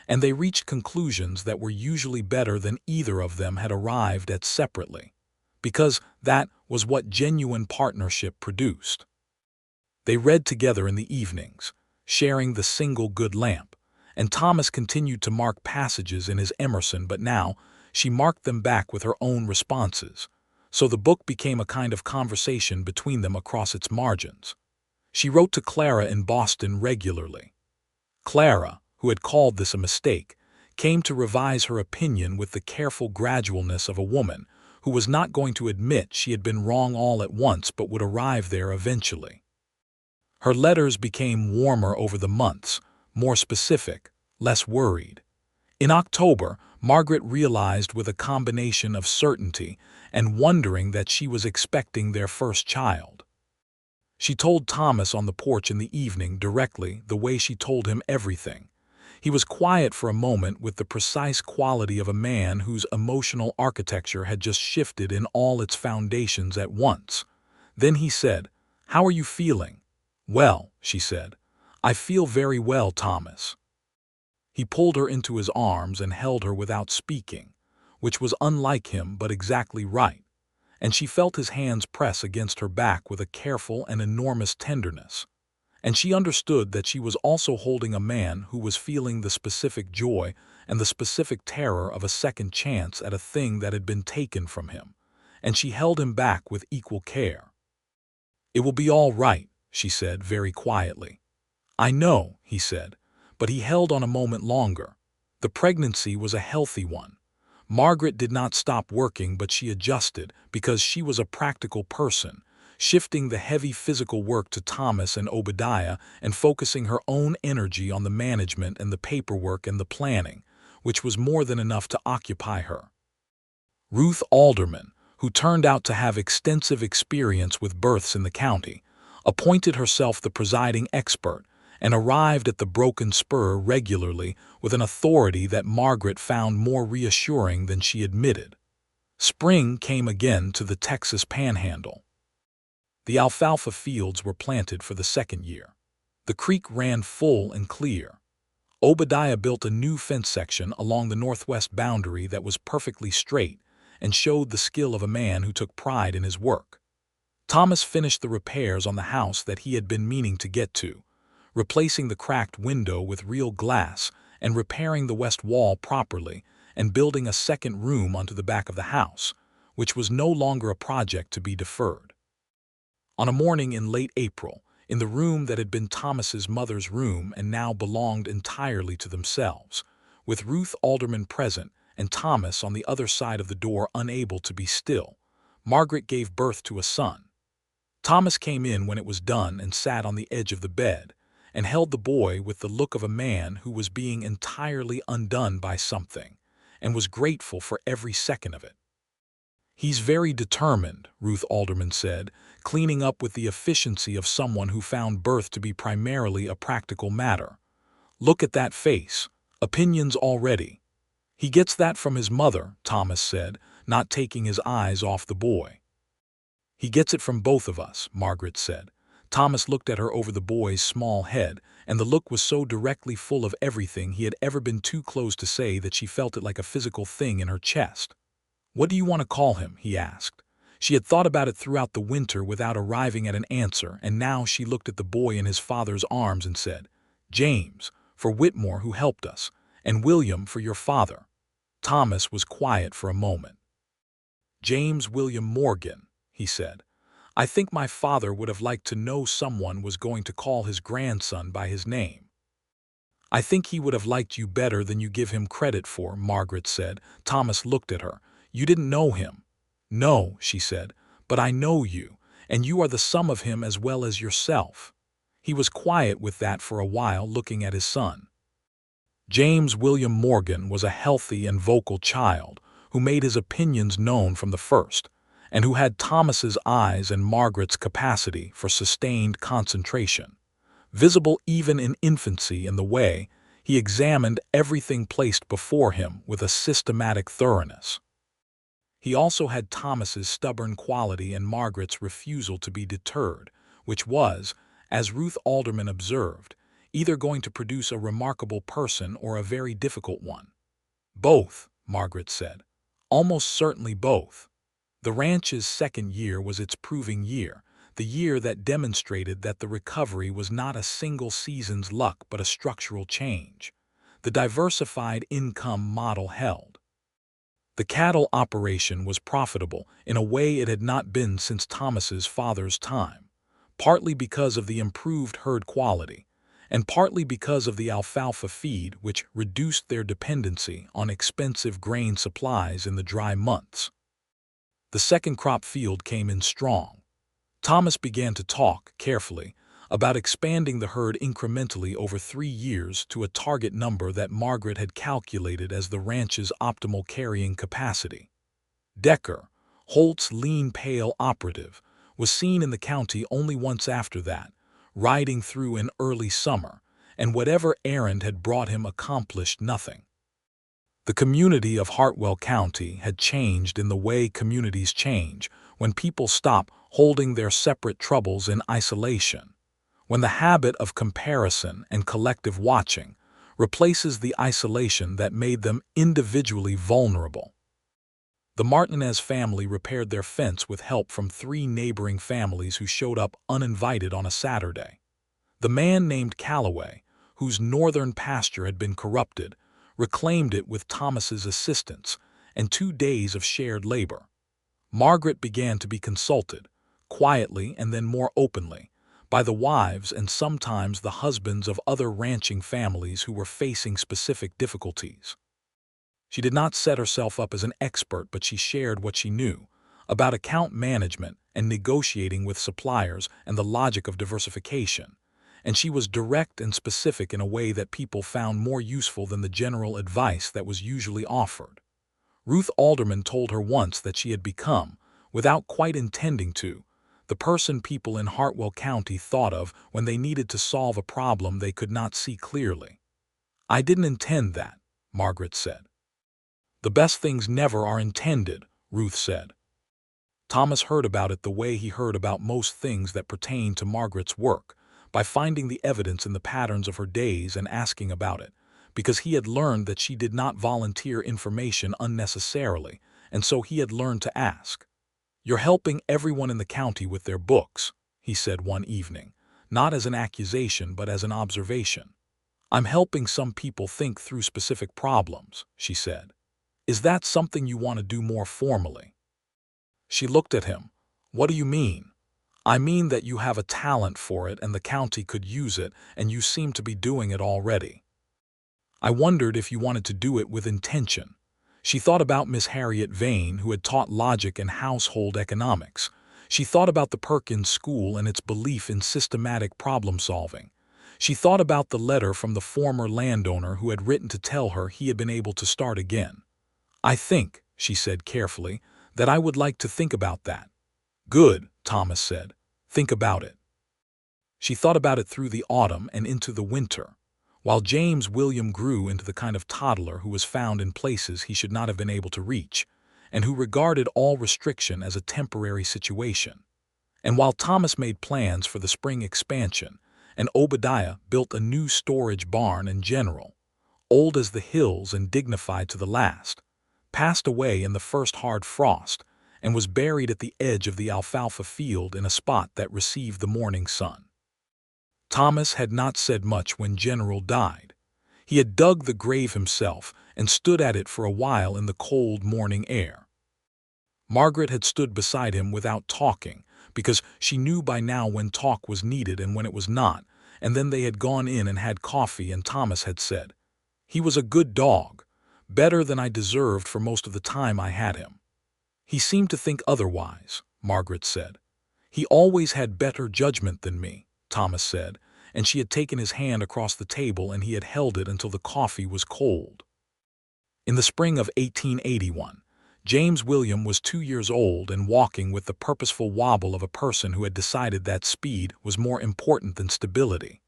and they reached conclusions that were usually better than either of them had arrived at separately, because that was what genuine partnership produced. They read together in the evenings, sharing the single good lamp, and Thomas continued to mark passages in his Emerson, but now she marked them back with her own responses, so the book became a kind of conversation between them across its margins. She wrote to Clara in Boston regularly. Clara, who had called this a mistake, came to revise her opinion with the careful gradualness of a woman who was not going to admit she had been wrong all at once but would arrive there eventually. Her letters became warmer over the months, more specific, less worried. In October, Margaret realized with a combination of certainty and wondering that she was expecting their first child. She told Thomas on the porch in the evening directly the way she told him everything. He was quiet for a moment with the precise quality of a man whose emotional architecture had just shifted in all its foundations at once. Then he said, "How are you feeling?" "Well," she said, "I feel very well, Thomas." He pulled her into his arms and held her without speaking, which was unlike him but exactly right, and she felt his hands press against her back with a careful and enormous tenderness. And she understood that she was also holding a man who was feeling the specific joy and the specific terror of a second chance at a thing that had been taken from him, and she held him back with equal care. "It will be all right," she said very quietly. "I know," he said, but he held on a moment longer. The pregnancy was a healthy one. Margaret did not stop working, but she adjusted because she was a practical person, shifting the heavy physical work to Thomas and Obadiah and focusing her own energy on the management and the paperwork and the planning, which was more than enough to occupy her. Ruth Alderman, who turned out to have extensive experience with births in the county, appointed herself the presiding expert and arrived at the Broken Spur regularly with an authority that Margaret found more reassuring than she admitted. Spring came again to the Texas Panhandle. The alfalfa fields were planted for the second year. The creek ran full and clear. Obadiah built a new fence section along the northwest boundary that was perfectly straight and showed the skill of a man who took pride in his work. Thomas finished the repairs on the house that he had been meaning to get to, replacing the cracked window with real glass and repairing the west wall properly and building a second room onto the back of the house, which was no longer a project to be deferred. On a morning in late April, in the room that had been Thomas's mother's room and now belonged entirely to themselves, with Ruth Alderman present and Thomas on the other side of the door unable to be still, Margaret gave birth to a son. Thomas came in when it was done and sat on the edge of the bed, and held the boy with the look of a man who was being entirely undone by something, and was grateful for every second of it. "He's very determined," Ruth Alderman said, cleaning up with the efficiency of someone who found birth to be primarily a practical matter. "Look at that face. Opinions already." "He gets that from his mother," Thomas said, not taking his eyes off the boy. "He gets it from both of us," Margaret said. Thomas looked at her over the boy's small head, and the look was so directly full of everything he had ever been too close to say that she felt it like a physical thing in her chest. "What do you want to call him?" he asked. She had thought about it throughout the winter without arriving at an answer, and now she looked at the boy in his father's arms and said, "James, for Whitmore who helped us, and William for your father." Thomas was quiet for a moment. "James William Morgan," he said. "I think my father would have liked to know someone was going to call his grandson by his name." "I think he would have liked you better than you give him credit for," Margaret said. Thomas looked at her. "You didn't know him." "No," she said, "but I know you, and you are the sum of him as well as yourself." He was quiet with that for a while, looking at his son. James William Morgan was a healthy and vocal child who made his opinions known from the first, and who had Thomas's eyes and Margaret's capacity for sustained concentration, visible even in infancy in the way he examined everything placed before him with a systematic thoroughness. He also had Thomas's stubborn quality and Margaret's refusal to be deterred, which was, as Ruth Alderman observed, either going to produce a remarkable person or a very difficult one. "Both," Margaret said. "Almost certainly both." The ranch's second year was its proving year, the year that demonstrated that the recovery was not a single season's luck but a structural change. The diversified income model held. The cattle operation was profitable in a way it had not been since Thomas's father's time, partly because of the improved herd quality, and partly because of the alfalfa feed, which reduced their dependency on expensive grain supplies in the dry months. The second crop field came in strong. Thomas began to talk, carefully, about expanding the herd incrementally over 3 years to a target number that Margaret had calculated as the ranch's optimal carrying capacity. Decker, Holt's lean pale operative, was seen in the county only once after that, riding through in early summer, and whatever errand had brought him accomplished nothing. The community of Hartwell County had changed in the way communities change when people stop holding their separate troubles in isolation, when the habit of comparison and collective watching replaces the isolation that made them individually vulnerable. The Martinez family repaired their fence with help from 3 neighboring families who showed up uninvited on a Saturday. The man named Calloway, whose northern pasture had been corrupted, reclaimed it with Thomas's assistance and 2 days of shared labor. Margaret began to be consulted, quietly and then more openly, by the wives and sometimes the husbands of other ranching families who were facing specific difficulties. She did not set herself up as an expert, but she shared what she knew about account management and negotiating with suppliers and the logic of diversification, and she was direct and specific in a way that people found more useful than the general advice that was usually offered. Ruth Alderman told her once that she had become, without quite intending to, the person people in Hartwell County thought of when they needed to solve a problem they could not see clearly. "I didn't intend that," Margaret said. "The best things never are intended," Ruth said. Thomas heard about it the way he heard about most things that pertain to Margaret's work, by finding the evidence in the patterns of her days and asking about it, because he had learned that she did not volunteer information unnecessarily, and so he had learned to ask. "You're helping everyone in the county with their books," he said one evening, not as an accusation but as an observation. "I'm helping some people think through specific problems," she said. "Is that something you want to do more formally?" She looked at him. "What do you mean?" "I mean that you have a talent for it and the county could use it, and you seem to be doing it already. I wondered if you wanted to do it with intention." She thought about Miss Harriet Vane, who had taught logic and household economics. She thought about the Perkins School and its belief in systematic problem-solving. She thought about the letter from the former landowner who had written to tell her he had been able to start again. "I think," she said carefully, "that I would like to think about that." "Good," Thomas said. "Think about it." She thought about it through the autumn and into the winter, while James William grew into the kind of toddler who was found in places he should not have been able to reach, and who regarded all restriction as a temporary situation. And while Thomas made plans for the spring expansion, and Obadiah built a new storage barn, and General, old as the hills and dignified to the last, passed away in the first hard frost, and was buried at the edge of the alfalfa field in a spot that received the morning sun. Thomas had not said much when General died. He had dug the grave himself and stood at it for a while in the cold morning air. Margaret had stood beside him without talking, because she knew by now when talk was needed and when it was not, and then they had gone in and had coffee, and Thomas had said, "He was a good dog, better than I deserved for most of the time I had him." "He seemed to think otherwise," Margaret said. "He always had better judgment than me," Thomas said, and she had taken his hand across the table and he had held it until the coffee was cold. In the spring of 1881, James William was 2 years old and walking with the purposeful wobble of a person who had decided that speed was more important than stability,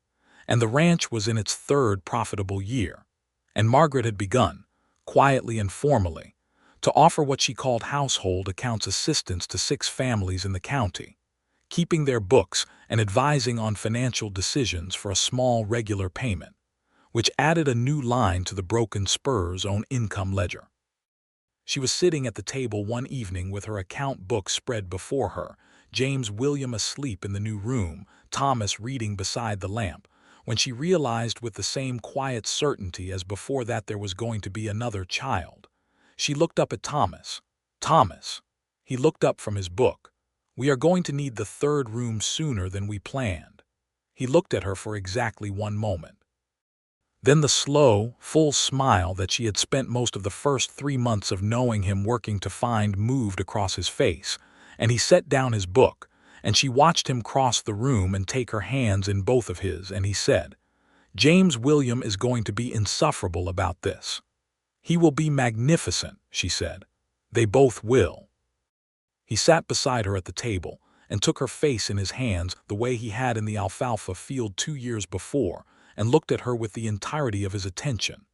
and the ranch was in its third profitable year, and Margaret had begun, quietly and formally, to offer what she called household accounts assistance to 6 families in the county, keeping their books and advising on financial decisions for a small regular payment, which added a new line to the Broken Spur's own income ledger. She was sitting at the table one evening with her account book spread before her, James William asleep in the new room, Thomas reading beside the lamp, when she realized with the same quiet certainty as before that there was going to be another child. She looked up at Thomas. "Thomas." He looked up from his book. "We are going to need the 3rd room sooner than we planned." He looked at her for exactly one moment. Then the slow, full smile that she had spent most of the first 3 months of knowing him working to find moved across his face, and he set down his book, and she watched him cross the room and take her hands in both of his, and he said, "James William is going to be insufferable about this." "He will be magnificent," she said. "They both will." He sat beside her at the table and took her face in his hands the way he had in the alfalfa field 2 years before, and looked at her with the entirety of his attention,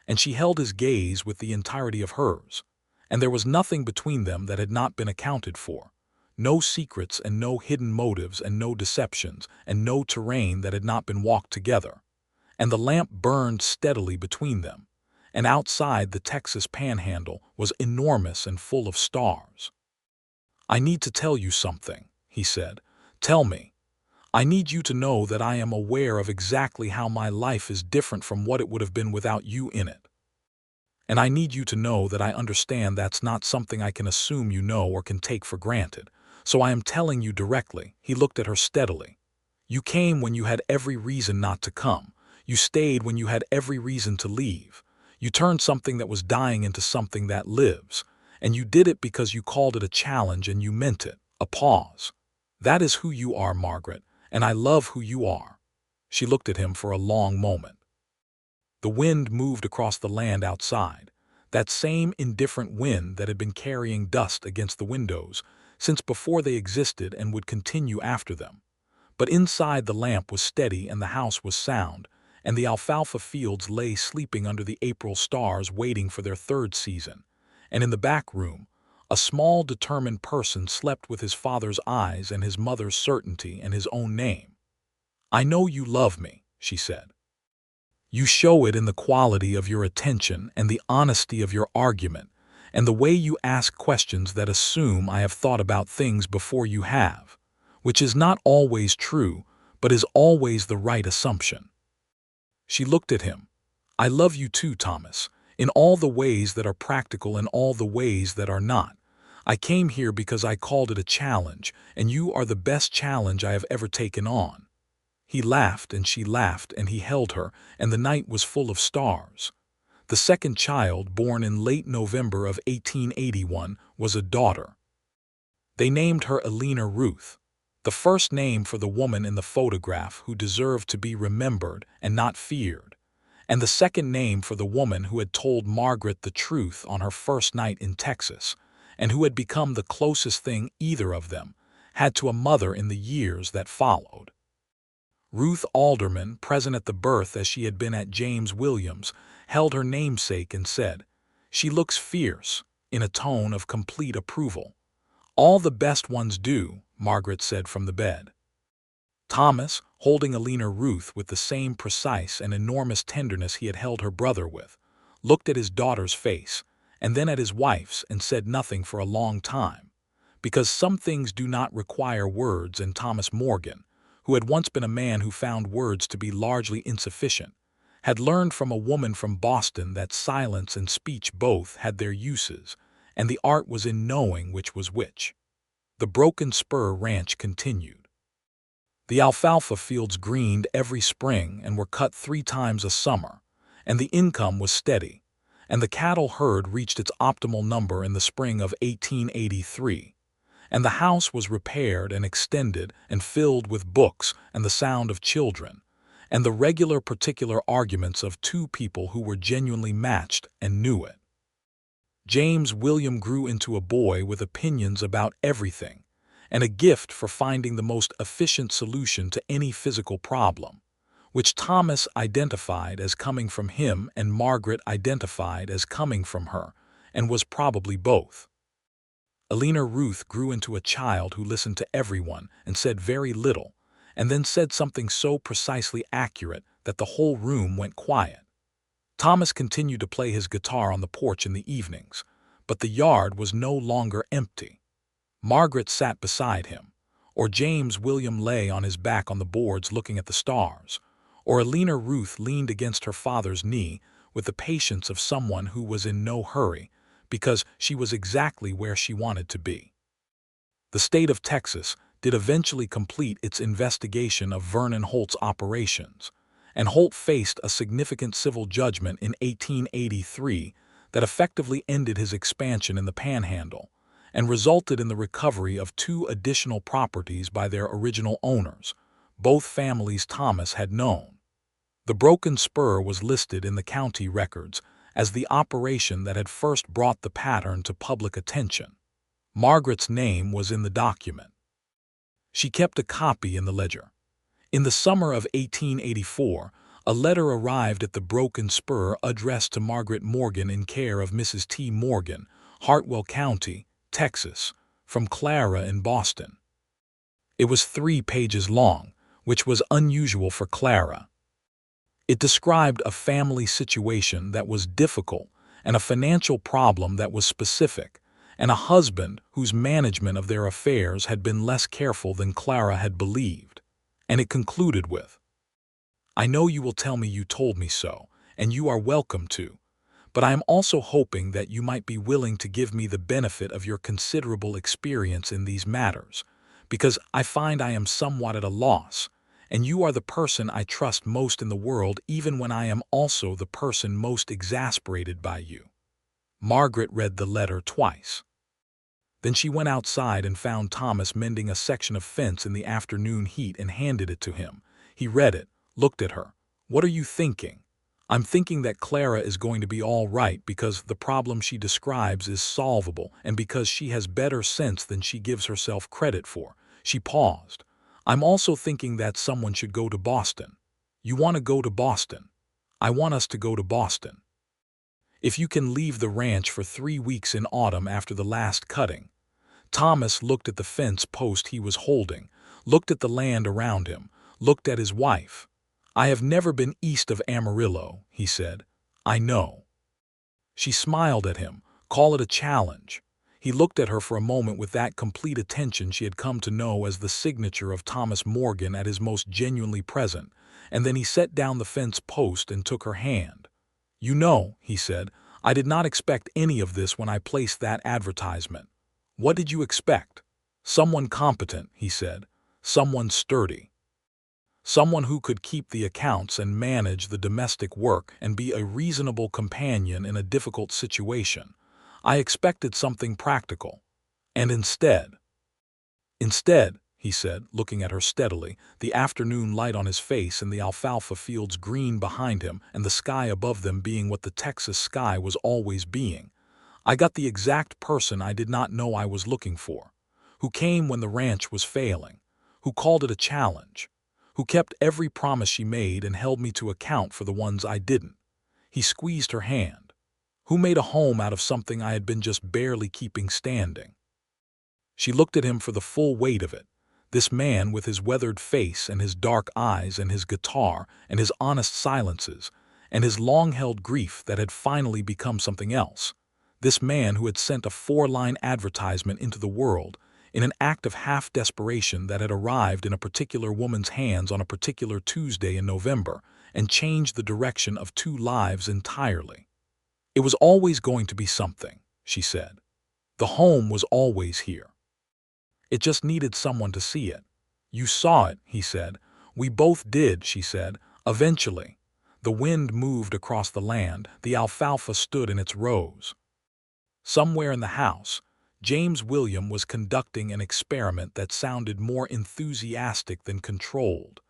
and she held his gaze with the entirety of hers, and there was nothing between them that had not been accounted for, no secrets and no hidden motives and no deceptions and no terrain that had not been walked together, and the lamp burned steadily between them, and outside the Texas panhandle was enormous and full of stars. "I need to tell you something," he said. "Tell me. I need you to know that I am aware of exactly how my life is different from what it would have been without you in it. And I need you to know that I understand that's not something I can assume you know or can take for granted. So I am telling you directly." He looked at her steadily. "You came when you had every reason not to come. You stayed when you had every reason to leave. You turned something that was dying into something that lives. And you did it because you called it a challenge and you meant it." A pause. "That is who you are, Margaret, and I love who you are." She looked at him for a long moment. The wind moved across the land outside, that same indifferent wind that had been carrying dust against the windows, since before they existed and would continue after them. But inside the lamp was steady and the house was sound, and the alfalfa fields lay sleeping under the April stars waiting for their third season. And in the back room, a small determined person slept with his father's eyes and his mother's certainty and his own name. "I know you love me," she said. "You show it in the quality of your attention and the honesty of your argument, and the way you ask questions that assume I have thought about things before you have, which is not always true, but is always the right assumption." She looked at him. "I love you too, Thomas, in all the ways that are practical and all the ways that are not. I came here because I called it a challenge, and you are the best challenge I have ever taken on." He laughed and she laughed and he held her, and the night was full of stars. The second child, born in late November of 1881, was a daughter. They named her Elena Ruth, the first name for the woman in the photograph who deserved to be remembered and not feared, and the second name for the woman who had told Margaret the truth on her first night in Texas, and who had become the closest thing either of them had to a mother in the years that followed. Ruth Alderman, present at the birth as she had been at James Williams, held her namesake and said, "She looks fierce," in a tone of complete approval. "All the best ones do," Margaret said from the bed. Thomas, holding Elena Ruth with the same precise and enormous tenderness he had held her brother with, looked at his daughter's face, and then at his wife's, and said nothing for a long time, because some things do not require words, and Thomas Morgan, who had once been a man who found words to be largely insufficient, had learned from a woman from Boston that silence and speech both had their uses, and the art was in knowing which was which. The Broken Spur ranch continued. The alfalfa fields greened every spring and were cut 3 times a summer, and the income was steady, and the cattle herd reached its optimal number in the spring of 1883, and the house was repaired and extended and filled with books and the sound of children, and the regular particular arguments of 2 people who were genuinely matched and knew it. James William grew into a boy with opinions about everything, and a gift for finding the most efficient solution to any physical problem, which Thomas identified as coming from him and Margaret identified as coming from her, and was probably both. Elena Ruth grew into a child who listened to everyone and said very little, and then said something so precisely accurate that the whole room went quiet. Thomas continued to play his guitar on the porch in the evenings, but the yard was no longer empty. Margaret sat beside him, or James William lay on his back on the boards looking at the stars, or Elena Ruth leaned against her father's knee with the patience of someone who was in no hurry, because she was exactly where she wanted to be. The state of Texas did eventually complete its investigation of Vernon Holt's operations, and Holt faced a significant civil judgment in 1883 that effectively ended his expansion in the Panhandle and resulted in the recovery of 2 additional properties by their original owners, both families Thomas had known. The Broken Spur was listed in the county records as the operation that had first brought the pattern to public attention. Margaret's name was in the document. She kept a copy in the ledger. In the summer of 1884, a letter arrived at the Broken Spur addressed to Margaret Morgan in care of Mrs. T. Morgan, Hartwell County, Texas, from Clara in Boston. It was 3 pages long, which was unusual for Clara. It described a family situation that was difficult and a financial problem that was specific, and a husband whose management of their affairs had been less careful than Clara had believed. And it concluded with, "I know you will tell me you told me so, and you are welcome to, but I am also hoping that you might be willing to give me the benefit of your considerable experience in these matters, because I find I am somewhat at a loss, and you are the person I trust most in the world, even when I am also the person most exasperated by you." Margaret read the letter twice. Then she went outside and found Thomas mending a section of fence in the afternoon heat and handed it to him. He read it, looked at her. "What are you thinking?" I'm thinking that Clara is going to be all right because the problem she describes is solvable and because she has better sense than she gives herself credit for." She paused. "I'm also thinking that someone should go to Boston." "You want to go to Boston?" "I want us to go to Boston. If you can leave the ranch for 3 weeks in autumn after the last cutting." Thomas looked at the fence post he was holding, looked at the land around him, looked at his wife. "I have never been east of Amarillo," he said. "I know." She smiled at him. Call it a challenge. He looked at her for a moment with that complete attention she had come to know as the signature of Thomas Morgan at his most genuinely present, and then he set down the fence post and took her hand. "You know," he said, "I did not expect any of this when I placed that advertisement." "What did you expect?" "Someone competent," he said. "Someone sturdy. Someone who could keep the accounts and manage the domestic work and be a reasonable companion in a difficult situation. I expected something practical. And instead, he said, looking at her steadily, the afternoon light on his face and the alfalfa fields green behind him and the sky above them being what the Texas sky was always being, I got the exact person I did not know I was looking for, who came when the ranch was failing, who called it a challenge, who kept every promise she made and held me to account for the ones I didn't." He squeezed her hand. "Who made a home out of something I had been just barely keeping standing." She looked at him for the full weight of it. This man with his weathered face and his dark eyes and his guitar and his honest silences and his long-held grief that had finally become something else. This man who had sent a 4-line advertisement into the world in an act of half-desperation that had arrived in a particular woman's hands on a particular Tuesday in November and changed the direction of 2 lives entirely. "It was always going to be something," she said. "The home was always here. It just needed someone to see it." "You saw it," he said. "We both did," she said. "Eventually." The wind moved across the land. The alfalfa stood in its rows. Somewhere in the house, James William was conducting an experiment that sounded more enthusiastic than controlled,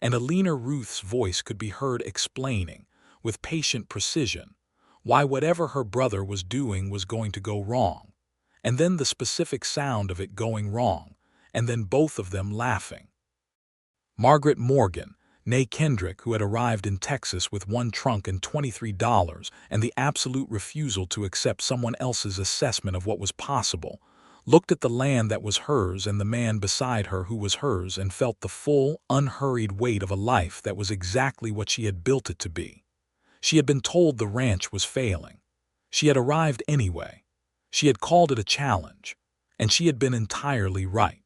and Alina Ruth's voice could be heard explaining, with patient precision, why whatever her brother was doing was going to go wrong, and then the specific sound of it going wrong, and then both of them laughing. Margaret Morgan, née Kendrick, who had arrived in Texas with 1 trunk and $23 and the absolute refusal to accept someone else's assessment of what was possible, looked at the land that was hers and the man beside her who was hers and felt the full, unhurried weight of a life that was exactly what she had built it to be. She had been told the ranch was failing. She had arrived anyway. She had called it a challenge, and she had been entirely right.